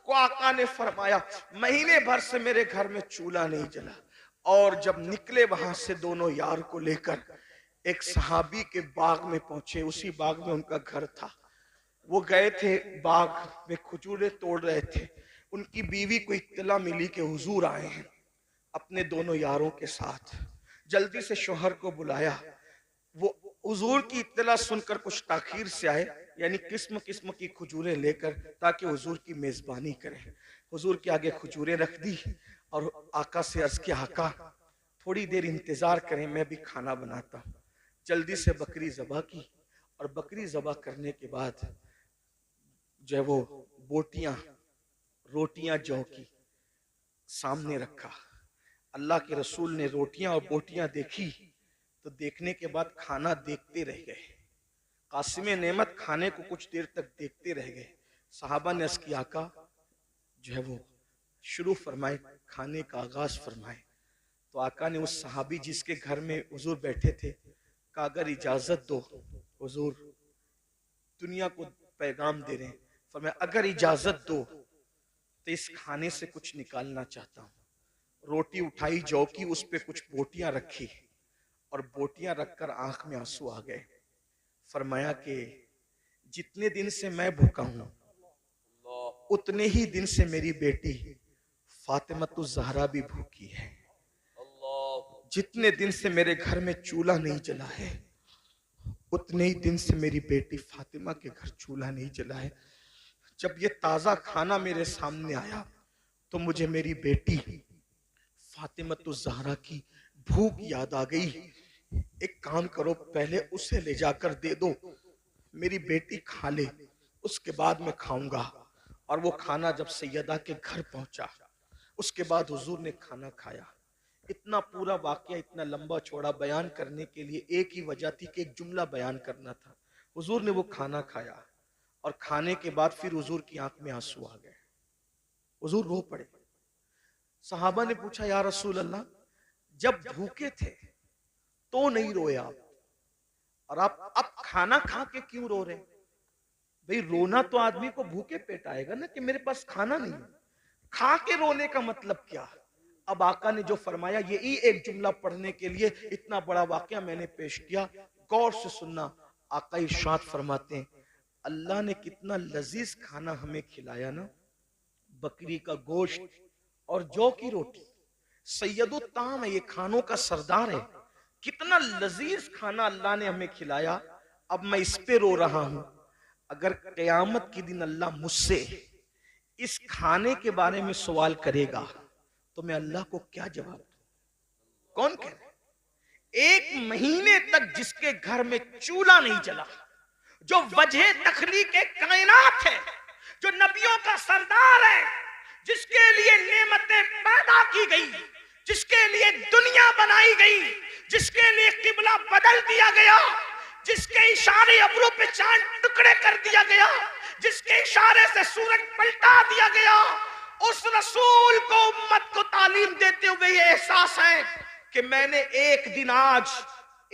को आका ने फरमाया महीने भर से मेरे घर में चूल्हा नहीं जला, और जब निकले वहां से दोनों यार को लेकर एक सहाबी के बाग में पहुंचे, उसी बाग में उनका घर था। वो गए थे बाग में खजूरें तोड़ रहे थे, उनकी बीवी को इत्तला मिली कि हुजूर आए हैं अपने दोनों यारों के साथ। जल्दी से शोहर को बुलाया, वो हुजूर की इत्तला सुनकर कुछ ताखीर से आए, यानी किस्म किस्म की खजूरें लेकर ताकि हुजूर की मेजबानी करें। हुजूर के आगे खजूरें रख दी और आका से अर्ज किया आका थोड़ी देर इंतजार करें, मैं भी खाना बनाता हूँ। जल्दी से बकरी ज़बह की और बकरी ज़बह करने के बाद जो है वो बोटियां रोटियां जौ की सामने रखा। अल्लाह के रसूल ने रोटियां और बोटियां देखी तो देखने के बाद खाना देखते रह गए। कासिम नेमत खाने को कुछ देर तक देखते रह गए। सहाबा ने अर्ज़ किया आका जो है वो शुरू फरमाए, खाने का आगाज फरमाए। तो आका ने उस सहाबी जिसके घर में हुजूर बैठे थे कहा अगर इजाजत दो, हुजूर दुनिया को पैगाम दे रहे हैं, फरमाया अगर इजाजत दो तो इस खाने से कुछ निकालना चाहता हूँ। रोटी उठाई जौ की, उस पे कुछ बोटियां रखी और बोटियां रखकर आंख में आंसू आ गए। फरमाया कि जितने दिन से मैं भूखा हूं उतने ही दिन से मेरी बेटी फातिमा ज़हरा भी भूखी है। जितने दिन से मेरे घर में चूल्हा नहीं जला है उतने ही दिन से मेरी बेटी फातिमा के घर चूल्हा नहीं जला है। जब ये ताजा खाना मेरे सामने आया तो मुझे मेरी बेटी फातिमा ज़हरा की भूख याद आ गई। एक काम करो, पहले उसे ले जाकर दे दो, मेरी बेटी खा ले, उसके बाद मैं खाऊंगा। और वो खाना जब सैयदा के घर पहुंचा उसके बाद हुजूर ने खाना खाया। इतना पूरा वाकया इतना लंबा चौड़ा बयान करने के लिए एक ही वजह थी कि एक जुमला बयान करना था। हुजूर ने वो खाना खाया और खाने के बाद फिर हुजूर की आंख में आंसू आ गए, हुजूर रो पड़े। सहाबा ने पूछा या रसूल अल्लाह जब भूखे थे तो नहीं रोए आप, और आप अब खाना खा के क्यों रो रहे? भाई रोना तो आदमी को भूखे पेट आएगा ना कि मेरे पास खाना नहीं है, खा के रोने का मतलब क्या? अब आका ने जो फरमाया यही एक जुमला पढ़ने के लिए इतना बड़ा वाकया मैंने पेश किया। गौर से सुनना, आका इरशाद फरमाते हैं अल्लाह ने कितना लजीज खाना हमें खिलाया ना, बकरी का गोश्त और जौ की रोटी। सैयदुत ताम है, ये खानों का सरदार है। कितना लजीज खाना अल्लाह ने हमें खिलाया। अब मैं इस पे रो रहा हूं। अगर क़यामत के दिन अल्लाह मुझसे इस खाने के बारे में सवाल करेगा तो मैं अल्लाह को क्या जवाब दूं? कौन कह रहा है? एक महीने तक जिसके घर में चूल्हा नहीं जला, जो वजह तखलीक कायनात है, जो नबियों का सरदार है, जिसके लिए नेमतें पैदा की गई, जिसके लिए दुनिया बनाई गई, जिसके लिए किबला बदल दिया गया, जिसके इशारे अब्रों पे चांद टुकड़े कर दिया गया, जिसके इशारे से सूरज पलटा दिया गया, उस रसूल को उम्मत को तालीम देते हुए ये एहसास है कि मैंने एक दिन आज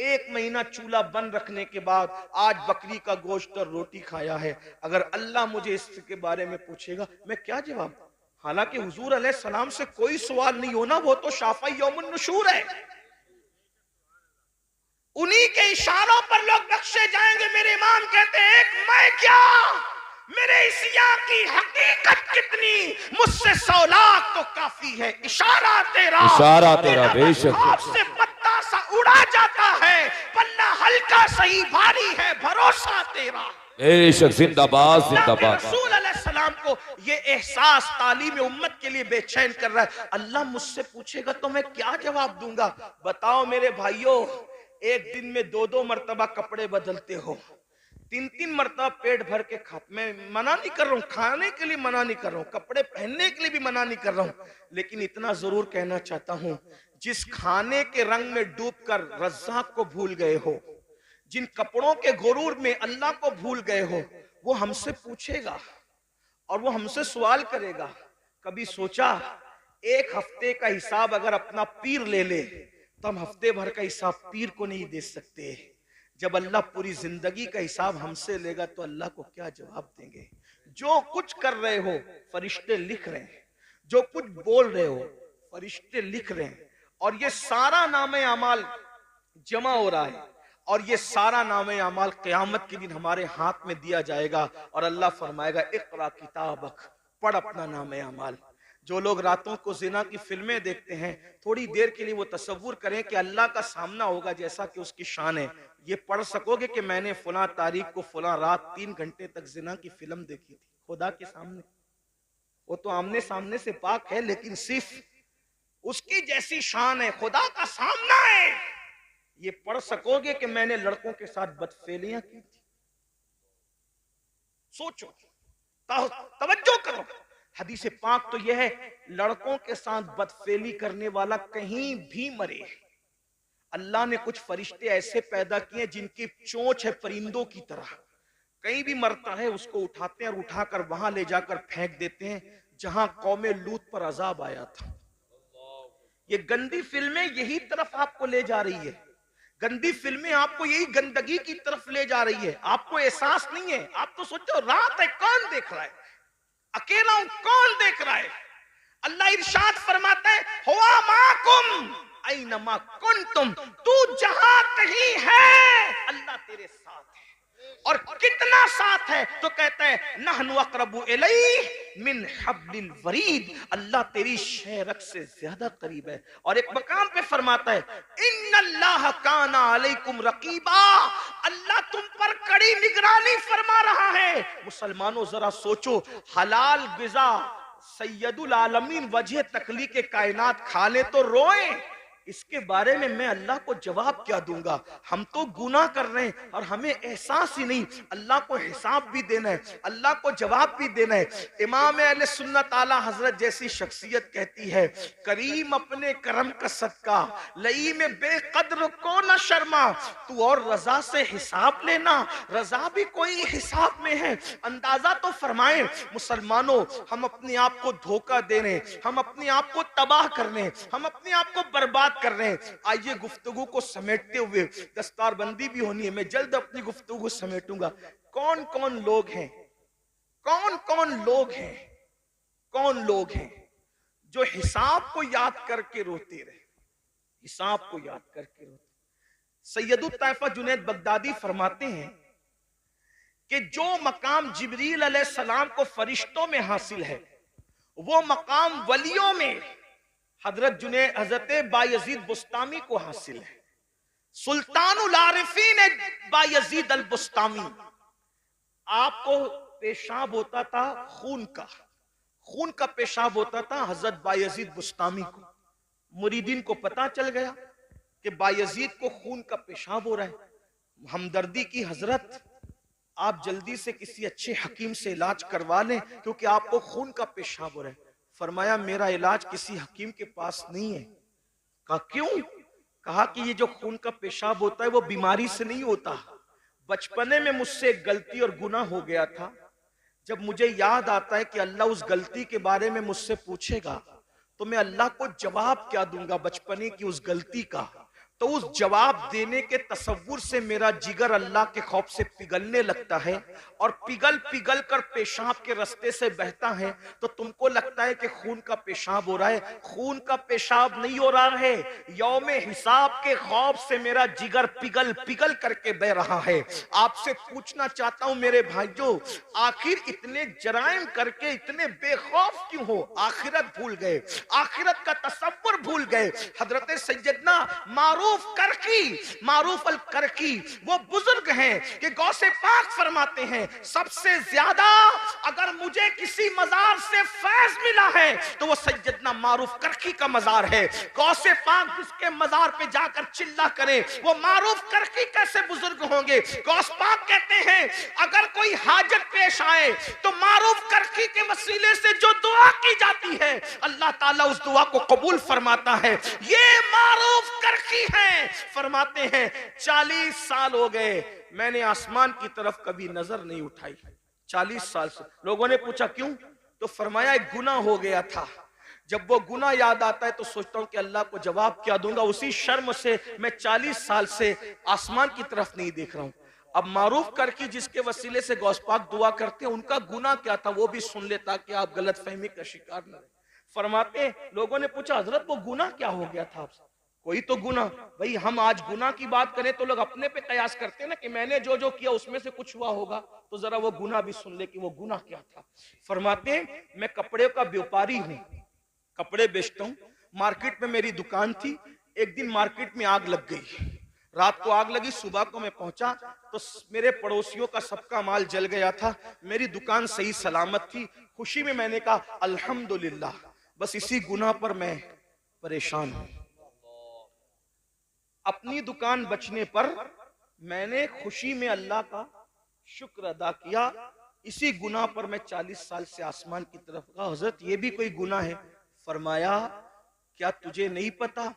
एक महीना चूल्हा बंद रखने के बाद आज बकरी का गोश्त और रोटी खाया है। अगर अल्लाह मुझे इसके बारे में पूछेगा मैं क्या जवाब? हालांकि हुजूर अलैहिस्सलाम से कोई सवाल नहीं होना, वो तो शाफ़ई यौमुन नुशूर है, उन्हीं के इशारों पर लोग बख्शे जाएंगे। मेरे इमाम कहते हैं एक मैं क्या, मेरे इस या की हकीकत कितनी, मुझसे 100 लाख तो काफी है, इशारा तेरा बेशक से पत्ता सा उड़ा जाता है, पन्ना हल्का सही भारी है, भरोसा तेरा बेशक। जिंदाबाद जिंदाबाद। रसूल अलैहिस्सलाम को ये एहसास तालीम उम्मत के लिए बेचैन कर रहा है। अल्लाह मुझसे पूछेगा तो मैं क्या जवाब दूंगा? बताओ मेरे भाइयों, एक दिन में 2-2 मरतबा कपड़े बदलते हो, 3-3 मरतबा पेट भर के खाते, मैं मना नहीं कर रहा हूँ, खाने के लिए मना नहीं कर रहा हूँ, कपड़े पहनने के लिए भी मना नहीं कर रहा हूँ, लेकिन इतना जरूर कहना चाहता हूँ, जिस खाने के रंग में डूबकर रज़्ज़ाक़ को भूल गए हो, जिन कपड़ों के गुरूर में अल्लाह को भूल गए हो, वो हमसे पूछेगा और वो हमसे सवाल करेगा। कभी सोचा एक हफ्ते का हिसाब अगर अपना पीर ले ले तो हम हफ्ते भर का हिसाब पीर को नहीं दे सकते। जब अल्लाह पूरी जिंदगी का हिसाब हमसे लेगा तो अल्लाह को क्या जवाब देंगे? जो कुछ कर रहे हो फरिश्ते लिख रहे हैं, जो कुछ बोल रहे हो फरिश्ते लिख रहे हैं, और ये सारा नामे अमाल जमा हो रहा है, और ये सारा नामे अमाल क़यामत के दिन हमारे हाथ में दिया जाएगा और अल्लाह फरमाएगा इक़रा किताबक, पढ़ अपना नामे अमाल। जो लोग रातों को जिना की फिल्में देखते हैं, थोड़ी देर के लिए वो तसव्वुर करें कि अल्लाह का सामना होगा जैसा कि उसकी शान है। ये पढ़ सकोगे कि मैंने फला तारीख को फला रात 3 घंटे तक जिना की फिल्म देखी थी खुदा के सामने। वो तो आमने सामने से पाक है, लेकिन सिर्फ उसकी जैसी शान है, खुदा का सामना है। ये पढ़ सकोगे कि मैंने लड़कों के साथ बदफेलियां की थी? सोचो, तवज्जो करो। हदीस पाक तो यह है, लड़कों के साथ बदफेली करने वाला कहीं भी मरे। अल्लाह ने कुछ फरिश्ते ऐसे पैदा किए जिनकी चोंच है परिंदों की तरह, कहीं भी मरता है उसको उठाते हैं और उठाकर वहां ले जाकर फेंक देते हैं जहां कौमे लूत पर अजाब आया था। ये गंदी फिल्में यही तरफ आपको ले जा रही है, गंदी फिल्में आपको यही गंदगी की तरफ ले जा रही है। आपको एहसास नहीं है, आप तो सोचो रात है, कौन देख रहा है, अकेला हूं, कौन देख रहा है? अल्लाह इरशाद फरमाता है, हुआ माकुम ऐनमा कुंतुम, तू जहां कहीं है अल्लाह तेरे साथ है। और कितना साथ है? तो कहता है नहनु अक़रबु इलैहि मिन हब्लिल वरीद, अल्लाह तेरी शेरक से ज्यादा करीब है। और एक मकाम पे फरमाता है इन्नल्लाह काना अलैकुम रकीबा, अल्लाह तुम पर कड़ी निगरानी फरमा रहा है। मुसलमानों जरा सोचो, हलाल गिज़ा सैयदुल आलमीन वजह तकली के कायनात खा ले तो रोए, इसके बारे में मैं अल्लाह को जवाब क्या दूंगा? हम तो गुनाह कर रहे हैं और हमें एहसास ही नहीं। अल्लाह को हिसाब भी देना है, अल्लाह को जवाब भी देना है। इमाम अहले सुन्नत आला हजरत जैसी शख्सियत कहती है, करीम अपने करम का सदका लई में बेकद्र को न शर्मा, तू और रजा से हिसाब लेना, रजा भी कोई हिसाब में है। अंदाजा तो फरमाए मुसलमानों, हम अपने आप को धोखा दे रहे हैं, हम अपने आप को तबाह कर रहे हैं, हम अपने आप को बर्बाद कर रहे हैं। आइए गुफ्तगू को समेटते हुए, दस्तारबंदी भी होनी है, मैं जल्द अपनी गुफ्तगू समेटूंगा। कौन कौन लोग हैं, कौन कौन लोग हैं, कौन लोग हैं जो हिसाब को याद करके रोते रहे, हिसाब को याद करके रोते? सैयदुत ताइफा जुनैद बगदादी फरमाते हैं कि जो मकाम जिब्रील अलैहिस्सलाम को फरिश्तों में हासिल है, वो मकाम वलियों में हजरत बायजीद बुस्तामी को हासिल है। सुल्तानुल आरिफीन बायजीद अल बुस्तामी, आपको पेशाब होता था खून का पेशाब होता था हजरत बायजीद बुस्तामी को। मुरीदीन को पता चल गया कि बायजीद को खून का पेशाब हो रहा है। हमदर्दी की हजरत, आप जल्दी से किसी अच्छे हकीम से इलाज करवा लें क्योंकि आपको खून का पेशाब हो रहा है। फरमाया मेरा इलाज किसी हकीम के पास नहीं है। कहा क्यों? कहा कि ये जो खून का पेशाब होता है वो बीमारी से नहीं होता। बचपने में मुझसे एक गलती और गुनाह हो गया था, जब मुझे याद आता है कि अल्लाह उस गलती के बारे में मुझसे पूछेगा तो मैं अल्लाह को जवाब क्या दूंगा बचपने की उस गलती का। तो उस जवाब देने के तसव्वुर से मेरा जिगर अल्लाह के खौफ से पिघलने लगता है और पिघल पिघल कर पेशाब के रास्ते से बहता है। तो तुमको लगता है कि खून का पेशाब हो रहा है, खून का पेशाब नहीं हो रहा है, यौमे हिसाब के खौफ से मेरा जिगर पिघल पिघल करके बह रहा है। आपसे पूछना चाहता हूं मेरे भाइयों, आखिर इतने जराइम करके इतने बेखौफ क्यों हो? आखिरत भूल गए, आखिरत का तसव्वुर भूल गए। हजरत सैयदना मारूफ अल करकी वो बुजुर्ग हैं कि गौसे पाक फरमाते हैं, सबसे ज्यादा अगर मुझे किसी मजार से फैज मिला है तो वो सैयदना मारूफ करकी का मजार है। गौसे पाक जिसके मजार पे जाकर चिल्ला करे वो मारूफ करकी कैसे बुजुर्ग होंगे? गौस पाक कहते हैं अगर कोई हाजत पेश आए तो मारूफ करकी के वसीले से जो दुआ की जाती है अल्लाह ताला उस दुआ को कबूल फरमाता है। ये मारूफ करकी है। फरमाते हैं 40 साल हो गए मैंने आसमान की तरफ कभी नजर नहीं उठाई। 40 साल से। लोगों ने पूछा क्यों? तो फरमाया एक गुनाह हो गया था। जब वो गुनाह याद आता है तो सोचता हूं कि अल्लाह को जवाब क्या दूंगा, उसी शर्म से मैं 40 साल से आसमान की तरफ नहीं देख रहा हूं। अब मारूफ करके जिसके वसीले से गौस पाक दुआ करते हैं उनका गुनाह क्या था वो भी सुन ले ताकि आप गलत फहमी का शिकार न रहे। फरमाते लोगों ने पूछा हजरत वो गुनाह क्या हो गया था आपसे? कोई तो गुनाह। भाई हम आज गुनाह की बात करें तो लोग अपने पे कयास करते हैं ना कि मैंने जो जो किया उसमें से कुछ हुआ होगा, तो जरा वो गुनाह भी सुन ले कि वो गुनाह क्या था। फरमाते मैं कपड़े का व्यापारी हूं, कपड़े बेचता हूं। मार्केट में मेरी दुकान थी। एक दिन मार्केट में आग लग गई, रात को आग लगी, सुबह को मैं पहुंचा तो मेरे पड़ोसियों का सबका माल जल गया था। मेरी दुकान सही सलामत थी। खुशी में मैंने कहा अल्हम्दुलिल्लाह। बस इसी गुनाह पर मैं परेशान हूं। अपनी दुकान बचने पर मैंने खुशी में अल्लाह का शुक्र अदा किया। इसी गुनाह पर मैं 40 साल से आसमान की तरफ कहा हजरत ये भी कोई गुनाह है? फरमाया क्या तुझे नहीं पता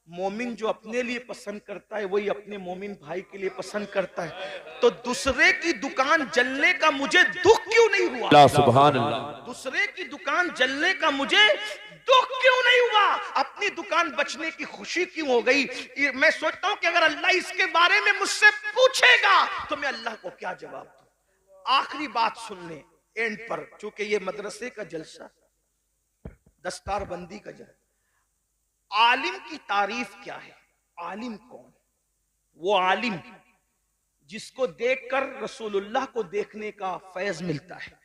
मोमिन जो अपने लिए पसंद करता है वही अपने मोमिन भाई के लिए पसंद करता है। तो दूसरे की दुकान जलने का मुझे दुख क्यों नहीं हुआ? सुभान अल्लाह। दूसरे की दुकान जलने का मुझे दुख क्यों नहीं हुआ? अपनी दुकान बचने की खुशी क्यों हो गई? मैं सोचता हूं कि अगर अल्लाह इसके बारे में मुझसे पूछेगा तो मैं अल्लाह को क्या जवाब दूं? आखिरी बात सुन ले एंड पर, चूंकि ये मदरसे का जलसा, दस्तार बंदी का जलसा। आलिम की तारीफ क्या है? आलिम कौन? वो आलिम जिसको देखकर रसूलुल्लाह को देखने का फैज मिलता है,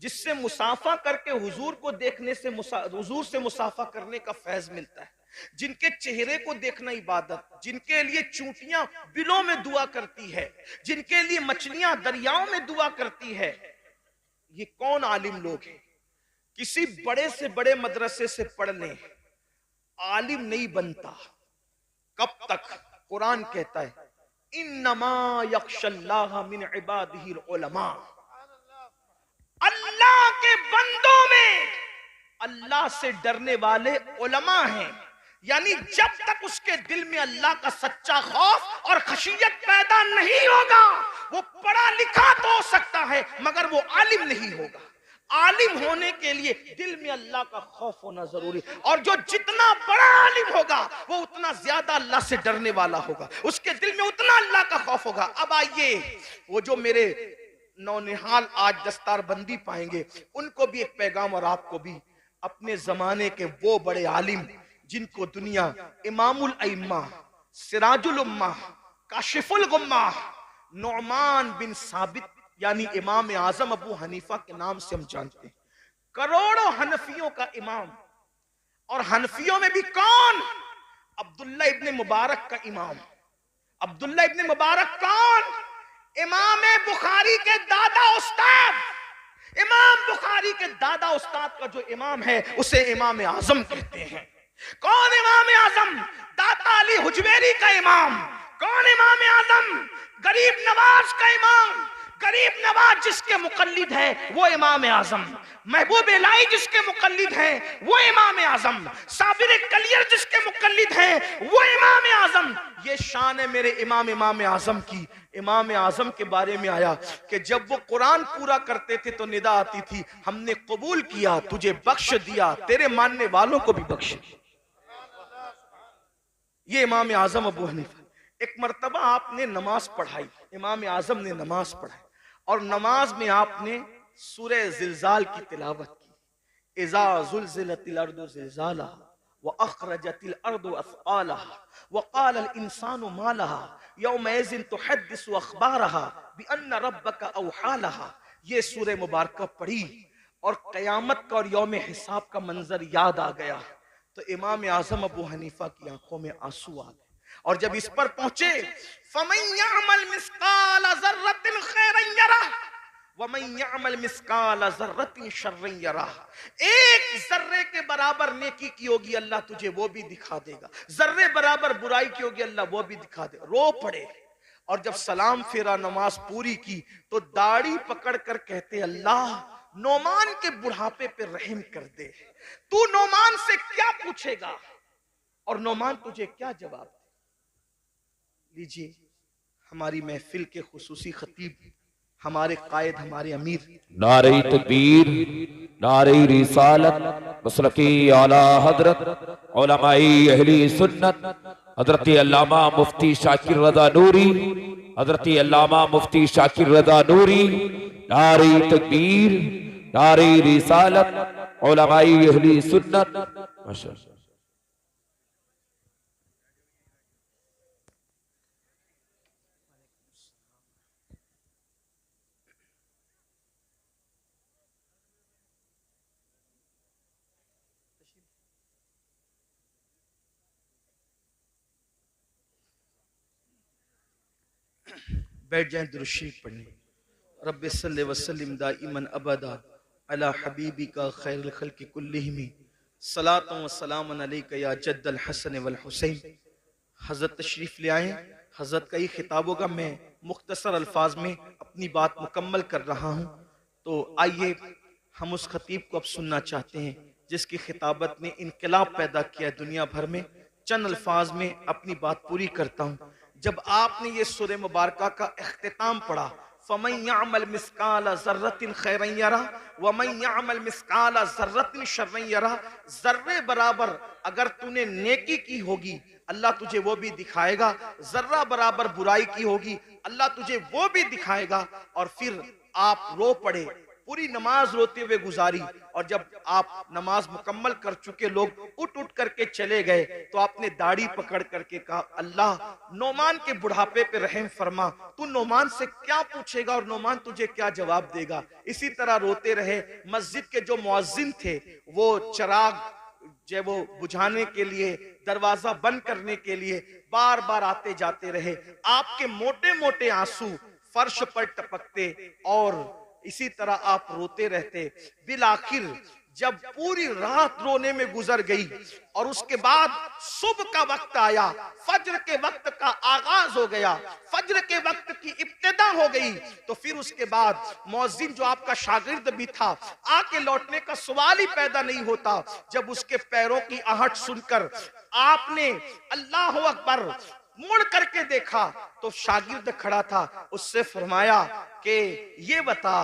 जिससे मुसाफा करके हुजूर को देखने से हुजूर से मुसाफा करने का फैज मिलता है, जिनके चेहरे को देखना इबादत, जिनके लिए चूंटियां बिलों में दुआ करती है, जिनके लिए मछलियां दरियाओं में दुआ करती है। ये कौन आलिम लोग हैं? किसी बड़े से बड़े मदरसे से पढ़ लें, आलिम नहीं बनता। कब तक? कुरान कहता है इन्नमा यख्शल्लाह मिन इबादिहिल उलमा। अल्लाह के बंदों में अल्लाह से डरने वाले उलमा हैं। यानी जब तक उसके दिल में अल्लाह का सच्चा खौफ और खशियत पैदा नहीं होगा, वो पढ़ा लिखा तो हो सकता है मगर वो आलिम नहीं होगा। आलिम होने के लिए दिल में अल्लाह का खौफ होना जरूरी, और जो जितना बड़ा आलिम होगा वो उतना ज्यादा अल्लाह से डरने वाला होगा, उसके दिल में उतना अल्लाह का खौफ होगा। अब आइए वो जो मेरे नौनिहाल आज दस्तारबंदी पाएंगे उनको भी एक पैगाम और आपको भी। अपने जमाने के वो बड़े आलिम जिनको दुनिया इमामुल अइम्मा, सिराजुल उम्मा, काशिफुल गुम्मा, नुअमान बिन साबित यानी इमाम आजम अबू हनीफा के नाम से हम जानते हैं। करोड़ों हनफियों का इमाम, और हनफियों में भी कौन? अब्दुल्ला इब्ने मुबारक का इमाम। अब्दुल्ला इब्ने मुबारक कौन? इमाम बुखारी के दादा उस्ताद। इमाम बुखारी के दादा उस्ताद का जो इमाम है उसे इमाम आजम कहते हैं। कौन इमाम आजम? दाता अली हुजवेरी का इमाम। कौन इमाम आजम? गरीब नवाज का इमाम। गरीब नवाज जिसके मुकल्लिद है वो इमाम आजम। महबूब इलाही जिसके मुकल्लिद हैं वो इमाम आजम। साबिर कलियर जिसके मुकल्लिद हैं वो इमाम आजम। ये शान है मेरे इमाम आजम की। इमाम आजम के बारे में आया कि जब वो कुरान पूरा करते थे तो निदा आती थी, हमने कबूल किया, तुझे बख्श दिया, तेरे मानने वालों को भी बख्श दिया। ये इमाम आजम अबू हनीफा, एक मर्तबा आपने नमाज पढ़ाई, इमाम आजम ने नमाज पढ़ाई और नमाज में आपने सूरह जिलजाल की तिलावत की। इज़ा ज़ुलज़िलतिल अर्दु ज़िलज़ालहा व अख़रजतिल अर्दु अथक़ालहा व क़ालल इंसानु मा लहा यौमइज़िन तुहद्दिसु अख़बारहा बिअन्न रब्बका औहा लहा। ये सूरह मुबारका पढ़ी और क़यामत का और यौम हिसाब का मंजर याद आ गया तो इमाम आज़म अबू हनीफा की आंखों में आंसू आ गए। और जब इस पर पहुंचे, फमन यअमल मिस्काल ज़र्रतिन खैरन यरह व मन यअमल मिस्काल ज़र्रतिन शर्रन यरह। एक जर्रे के बराबर नेकी की होगी अल्लाह तुझे वो भी दिखा देगा, जर्रे बराबर बुराई की होगी अल्लाह वो भी दिखा देगा। रो पड़े और जब सलाम फेरा नमाज पूरी की तो दाढ़ी पकड़ कर कहते, अल्लाह नोमान के बुढ़ापे पे रहम कर दे। तू नोमान से क्या पूछेगा और नोमान तुझे क्या जवाब दे। लीजिए हमारी महफिल के खुसूसी खतीब, हमारे कायद, हमारे अमीर, नारे तकबीर, नारे रिसालत, मसलकी आला हजरत उलमाए अहली सुन्नत हजरत अल्लामा मुफ्ती शाकिर रज़ा नूरी, हजरत अल्लामा मुफ्ती शाकिर रज़ा नूरी, नारे तकबीर, नारे रिसालत, उलमाए अहली सुन्नत। माशाअल्लाह। बैठ जाएं दुरूद शरीफ पढ़ने। रब्बि सल्लि व सल्लिम दाइमन अबदा अला हबीबिका खैरुल खल्क़ि कुल्लिहिम सलातु व सलामुन अलैका या जद्दल हसन वल हुसैन। हजरत तशरीफ ले आए। हजरत का ये खिताब होगा, मैं मुख्तसर अल्फाज में अपनी बात मुकम्मल कर रहा हूँ। तो आइए हम उस खतीब को अब सुनना चाहते हैं जिसकी खिताबत ने इनकलाब पैदा किया दुनिया भर में। चंद अल्फाज में अपनी बात पूरी करता हूँ। जब आपने ये सूरह मुबारका का इख्तिताम पढ़ा, फमन यअमल मिस्काल ज़र्रतिन खैरन यरह व मन यअमल मिस्काल ज़र्रतिन शर्रन यरह, जर्रे बराबर अगर तूने नेकी की होगी अल्लाह तुझे वो भी दिखाएगा, जर्रा बराबर बुराई की होगी अल्लाह तुझे वो भी दिखाएगा। और फिर आप रो पड़े, पूरी नमाज रोते हुए गुजारी और जब आप नमाज मुकम्मल कर चुके, लोग उठ उठ करके चले गए तो आपने दाढ़ी पकड़ करके कहा, अल्लाह नोमान के बुढ़ापे पे रहम फरमा। तू नोमान से क्या पूछेगा और नोमान तुझे क्या जवाब देगा। इसी तरह रोते रहे। मस्जिद के जो मुअज्जिन थे वो चिराग जो वो बुझाने के लिए, दरवाजा बंद करने के लिए बार बार आते जाते रहे। आपके मोटे मोटे आंसू फर्श पर टपकते और इसी तरह आप रोते रहते। बिल आखिर जब पूरी रात रोने में गुजर गई और उसके बाद सुबह का वक्त आया, फज्र के वक्त का आगाज हो गया, फज्र के वक्त की इब्तिदा हो गई, तो फिर उसके बाद मौज़िन जो आपका शागिर्द भी था, आके लौटने का सवाल ही पैदा नहीं होता। जब उसके पैरों की आहट सुनकर आपने अल्लाह अकबर मुड़ करके देखा तो शागिर्द खड़ा था। उससे फरमाया कि ये बता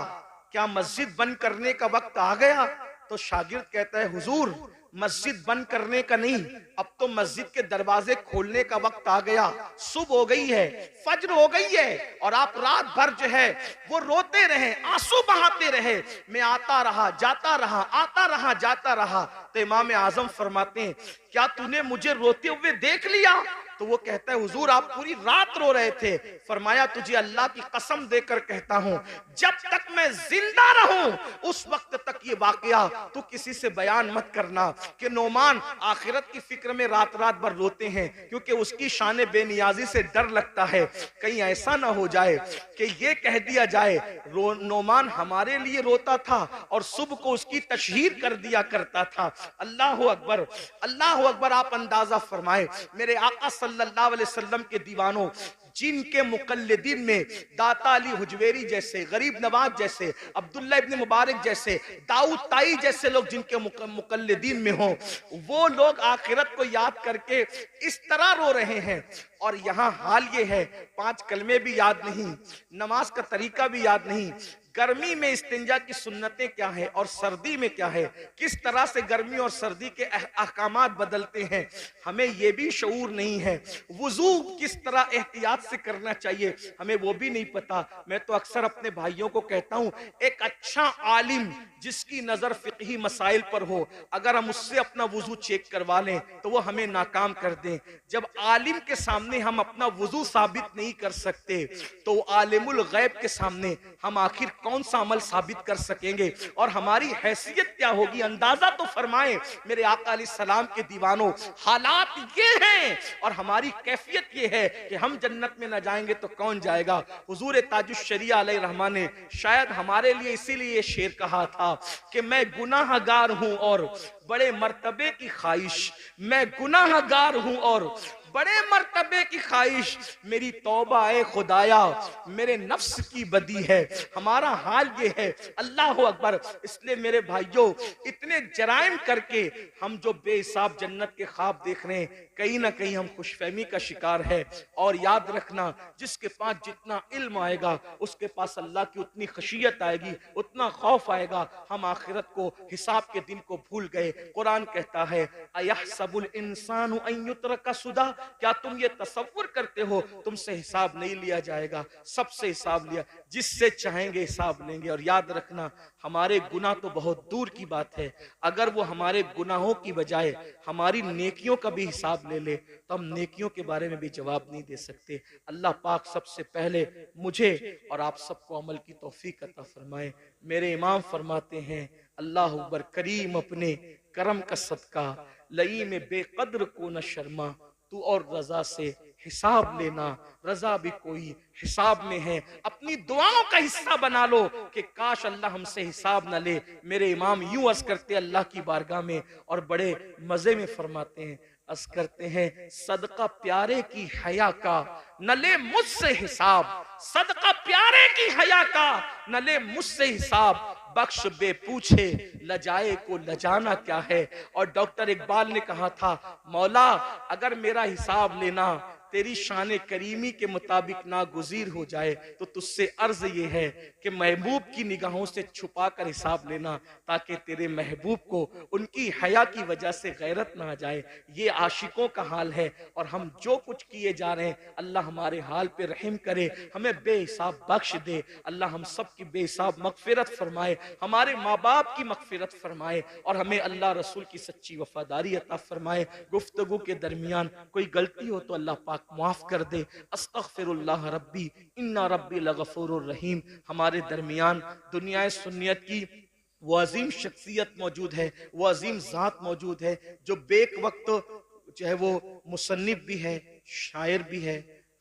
क्या मस्जिद बंद करने का वक्त आ गया। तो शागिर्द कहता है, हुजूर मस्जिद बंद करने का नहीं, अब तो मस्जिद के दरवाजे खोलने का वक्त आ गया। सुबह हो गई है, फज्र हो गई है और आप रात भर जो है वो रोते रहे, आंसू बहाते रहे। मैं आता रहा जाता रहा, आता रहा जाता रहा। तो इमाम आजम फरमाते हैं, क्या तूने मुझे रोते हुए देख लिया। तो वो कहता है, हुजूर आप पूरी रात रो रहे थे। फरमाया, तुझे अल्लाह की कसम देकर कहता हूं, जब तक मैं जिंदा रहूं उस वक्त तक ये वाकया तू किसी से बयान मत करना कि नोमान आखिरत की फिक्र में रात रात भर रोते हैं, क्योंकि उसकी शान बेनियाजी से डर लगता है कहीं ऐसा ना हो जाए कि ये कह दिया जाए नोमान हमारे लिए रोता था और सुबह को उसकी तशहीर कर दिया करता था। अल्लाह अकबर, अल्लाह अकबर। आप अंदाजा फरमाए मेरे आका सल्लल्लाहु अलैहि वसल्लम के दीवानों, जिनके मुकल्लिदीन में दाता अली हुजवेरी जैसे, गरीब नवाज जैसे, अब्दुल्ला इब्न मुबारक जैसे, दाऊद ताई जैसे लोग जिनके मुकल्लिदीन में हो, वो लोग आखिरत को याद करके इस तरह रो रहे हैं। और यहाँ हाल ये है, 5 कलमे भी याद नहीं, नमाज का तरीका भी याद नहीं। गर्मी में इस्तिंजा की सुन्नतें क्या है और सर्दी में क्या है, किस तरह से गर्मी और सर्दी के अहकामात बदलते हैं, हमें ये भी शऊर नहीं है। वुजू किस तरह एहतियात से करना चाहिए, हमें वो भी नहीं पता। मैं तो अक्सर अपने भाइयों को कहता हूं, एक अच्छा आलिम जिसकी नजर फिqही मसाइल पर हो, अगर हम उससे अपना वुजू चेक करवा लें तो वो हमें नाकाम कर दें। जब आलिम के सामने हम अपना वुजू साबित नहीं कर सकते तो आलिमुल गैब के सामने हम आखिर कौन सा अमल साबित कर सकेंगे और हमारी हैसियत क्या होगी। अंदाजा तो फरमाए मेरे आका अलैहिस्सलाम के दीवानों, हालात ये हैं और हमारी कैफियत ये है कि हम जन्नत में न जाएंगे तो कौन जाएगा। हुजूर ताजुश शरिया अलैहिर्रहमान ने शायद हमारे लिए इसीलिए ये शेर कहा था कि मैं गुनाहगार हूं और बड़े मर्तबे की ख्वाहिश, मैं गुनाहगार हूं और बड़े मर्तबे की ख्वाहिश, मेरी तौबा ए खुदाया मेरे नफ्स की बदी है। हमारा हाल ये है, अल्लाह अकबर। इसलिए मेरे भाइयों, इतने जराइम करके हम जो बेहिसाब जन्नत के ख्वाब देख रहे हैं, कहीं ना कहीं हम खुशफहमी का शिकार है। और याद रखना, जिसके पास जितना इल्म आएगा उसके पास अल्लाह की उतनी खशियत आएगी, उतना खौफ आएगा। हम आखिरत को, हिसाब के दिन को भूल गए। कुरान कहता है, अयहसबुल इंसानु अन युत्रका सुदा, क्या तुम ये तसव्वुर करते हो तुमसे हिसाब नहीं लिया जाएगा? सबसे हिसाब लिया, जिससे चाहेंगे हिसाब लेंगे। और याद रखना, हमारे गुनाह तो बहुत दूर की बात है, अगर वो हमारे गुनाहों की बजाय हमारी नेकियों का भी हिसाब ले ले तो हम नेकियों के बारे में भी जवाब नहीं दे सकते। अल्लाह पाक सबसे पहले मुझे और आप सबको अमल की तौफीक अता फरमाए। मेरे इमाम फरमाते हैं, अल्लाह अकबर करीम अपने करम का सदका लई में बेकद्र को न शर्मा, तू और रजा से हिसाब लेना, रजा भी कोई हिसाब में है। अपनी दुआओं का हिस्सा बना लो कि काश अल्लाह हमसे हिसाब न ले। मेरे इमाम यूं अर्ज करते अल्लाह की बारगाह में और बड़े मजे में फरमाते हैं, अर्ज करते हैं, सदका प्यारे की हया का न ले मुझसे हिसाब, सदका प्यारे की हया का न ले मुझसे हिसाब, बख्श बे पूछे लजाए को लजाना क्या है। और डॉक्टर इकबाल ने कहा था, मौला अगर मेरा हिसाब लेना तेरी शान करीमी के मुताबिक नागुजीर हो जाए तो तुझसे अर्ज ये है कि महबूब की निगाहों से छुपा कर हिसाब लेना, ताकि तेरे महबूब को उनकी हया की वजह से गैरत ना आ जाए। ये आशिकों का हाल है और हम जो कुछ किए जा रहे हैं, अल्लाह हमारे हाल पे रहम करे, हमें बेहिसाब बख्श दे। अल्लाह हम सब की बेहिसाब मगफिरत फरमाए, हमारे माँ बाप की मगफिरत फरमाए और हमें अल्लाह रसूल की सच्ची वफादारी अता फरमाए। गुफ्तगू के दरमियान कोई गलती हो तो अल्लाह पाक माफ कर दे। अस्तगफिरुल्लाह रब्बी इन्ना रब्बी लगफूरुर रहीम। हमारे दरमियान दुनिया सुन्नियत की वो अजीम शख्सियत मौजूद है, वो अजीम जात मौजूद है जो बेक वक्त जो है वो मुसन्निफ भी है, शायर भी है,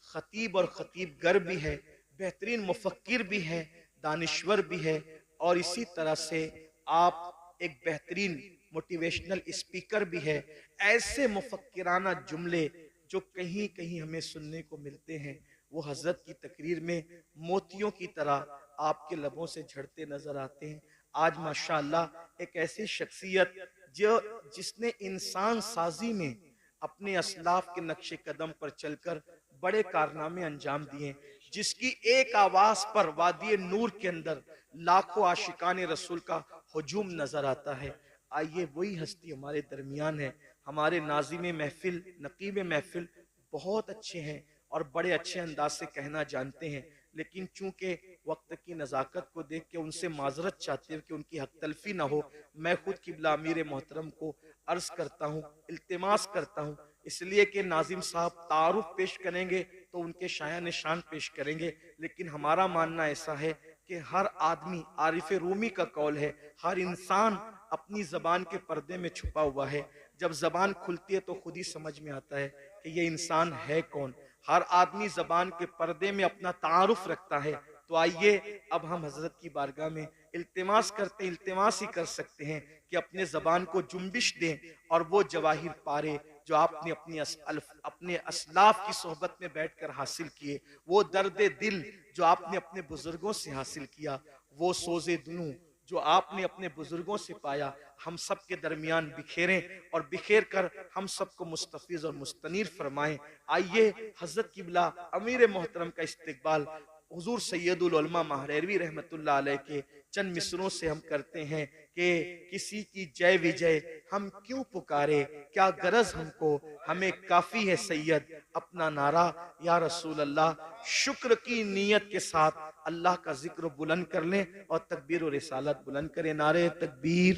खतीब और खतीब गर भी है, बेहतरीन मुफक्किर भी है, दानिश्वर भी है और इसी तरह से आप एक बेहतरीन मोटिवेशनल स्पीकर भी है। ऐसे मुफक्किराना जुमले जो कहीं कहीं हमें सुनने को मिलते हैं, वो हजरत की तकरीर में मोतियों की तरह आपके लबों से झड़ते नजर आते हैं। आज माशाअल्लाह एक ऐसी शख्सियत जो जिसने इंसान साजी में अपने असलाफ के नक्शे कदम पर चलकर बड़े कारनामे अंजाम दिए, जिसकी एक आवाज पर वादी नूर के अंदर लाखों आशिकाने रसूल का हुजूम नजर आता है। आइए वही हस्ती हमारे दरमियान है। हमारे नाज़िम महफिल, नकीब महफिल बहुत अच्छे हैं और बड़े अच्छे अंदाज से कहना जानते हैं, लेकिन चूंकि वक्त की नज़ाकत को देख के उनसे माजरत चाहते हैं कि उनकी हक तलफी ना हो, मैं खुद किबला अमीर मोहतरम को अर्ज करता हूँ, इल्तिमास करता हूँ, इसलिए कि नाजिम साहब तारुफ पेश करेंगे तो उनके शाया निशान पेश करेंगे। लेकिन हमारा मानना ऐसा है कि हर आदमी, आरिफ रूमी का कौल है, हर इंसान अपनी जबान के पर्दे में छुपा हुआ है। जब जबान खुलती है तो खुद ही समझ में आता है कि ये इंसान है कौन। हर आदमी जबान के पर्दे में अपना तारुफ रखता है। तो आइए अब हम हजरत की बारगाह में इल्तिमास करते, इल्तिमास ही कर सकते हैं कि अपने जबान को जुम्बिश दें और वो जवाहिर पारे जो आपने अपने असलाफ की सोहबत में बैठकर हासिल किए, वो दर्द दिल जो आपने अपने बुजुर्गों से हासिल किया, वो सोजे दुनू जो आपने अपने बुजुर्गों से पाया, हम सब के दरमियान बिखेरें और बिखेर कर हम सबको मुस्तफिज और मुस्तनीर फरमाएं। आइए हजरत किबला अमीर मोहतरम का इस्तिकबाल हुजूर सैयदुल उलमा महरवी रहमतुल्लाह अलैह के चंद मिसरों से हम करते हैं कि किसी की जय विजय हम क्यों पुकारे, क्या गरज हमको, हमें काफी है सैयद अपना नारा या रसूल अल्लाह। शुक्र की नीयत के साथ अल्लाह का जिक्र बुलंद कर लें और तकबीर और रिसालत बुलंद करें। नारे तकबीर,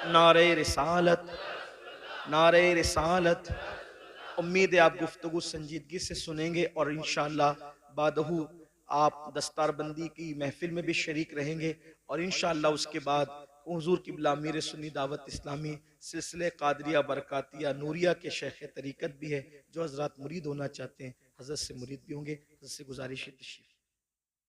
नारे रिसालत, नारे रिसालत। उम्मीद है आप गुफ्तगू संजीदगी से सुनेंगे और इंशाअल्लाह बादहू आप दस्तारबंदी की महफिल में भी शरीक रहेंगे और इंशाअल्लाह उसके बाद हुजूर किबला अमीर सुन्नी दावत इस्लामी सिलसिले कादरिया बरकातिया नूरिया के शेख तरीकत भी है, जो हजरात मुरीद होना चाहते हैं हजरत से मुरीद भी होंगे। हजरत से गुजारिश है तशरीफ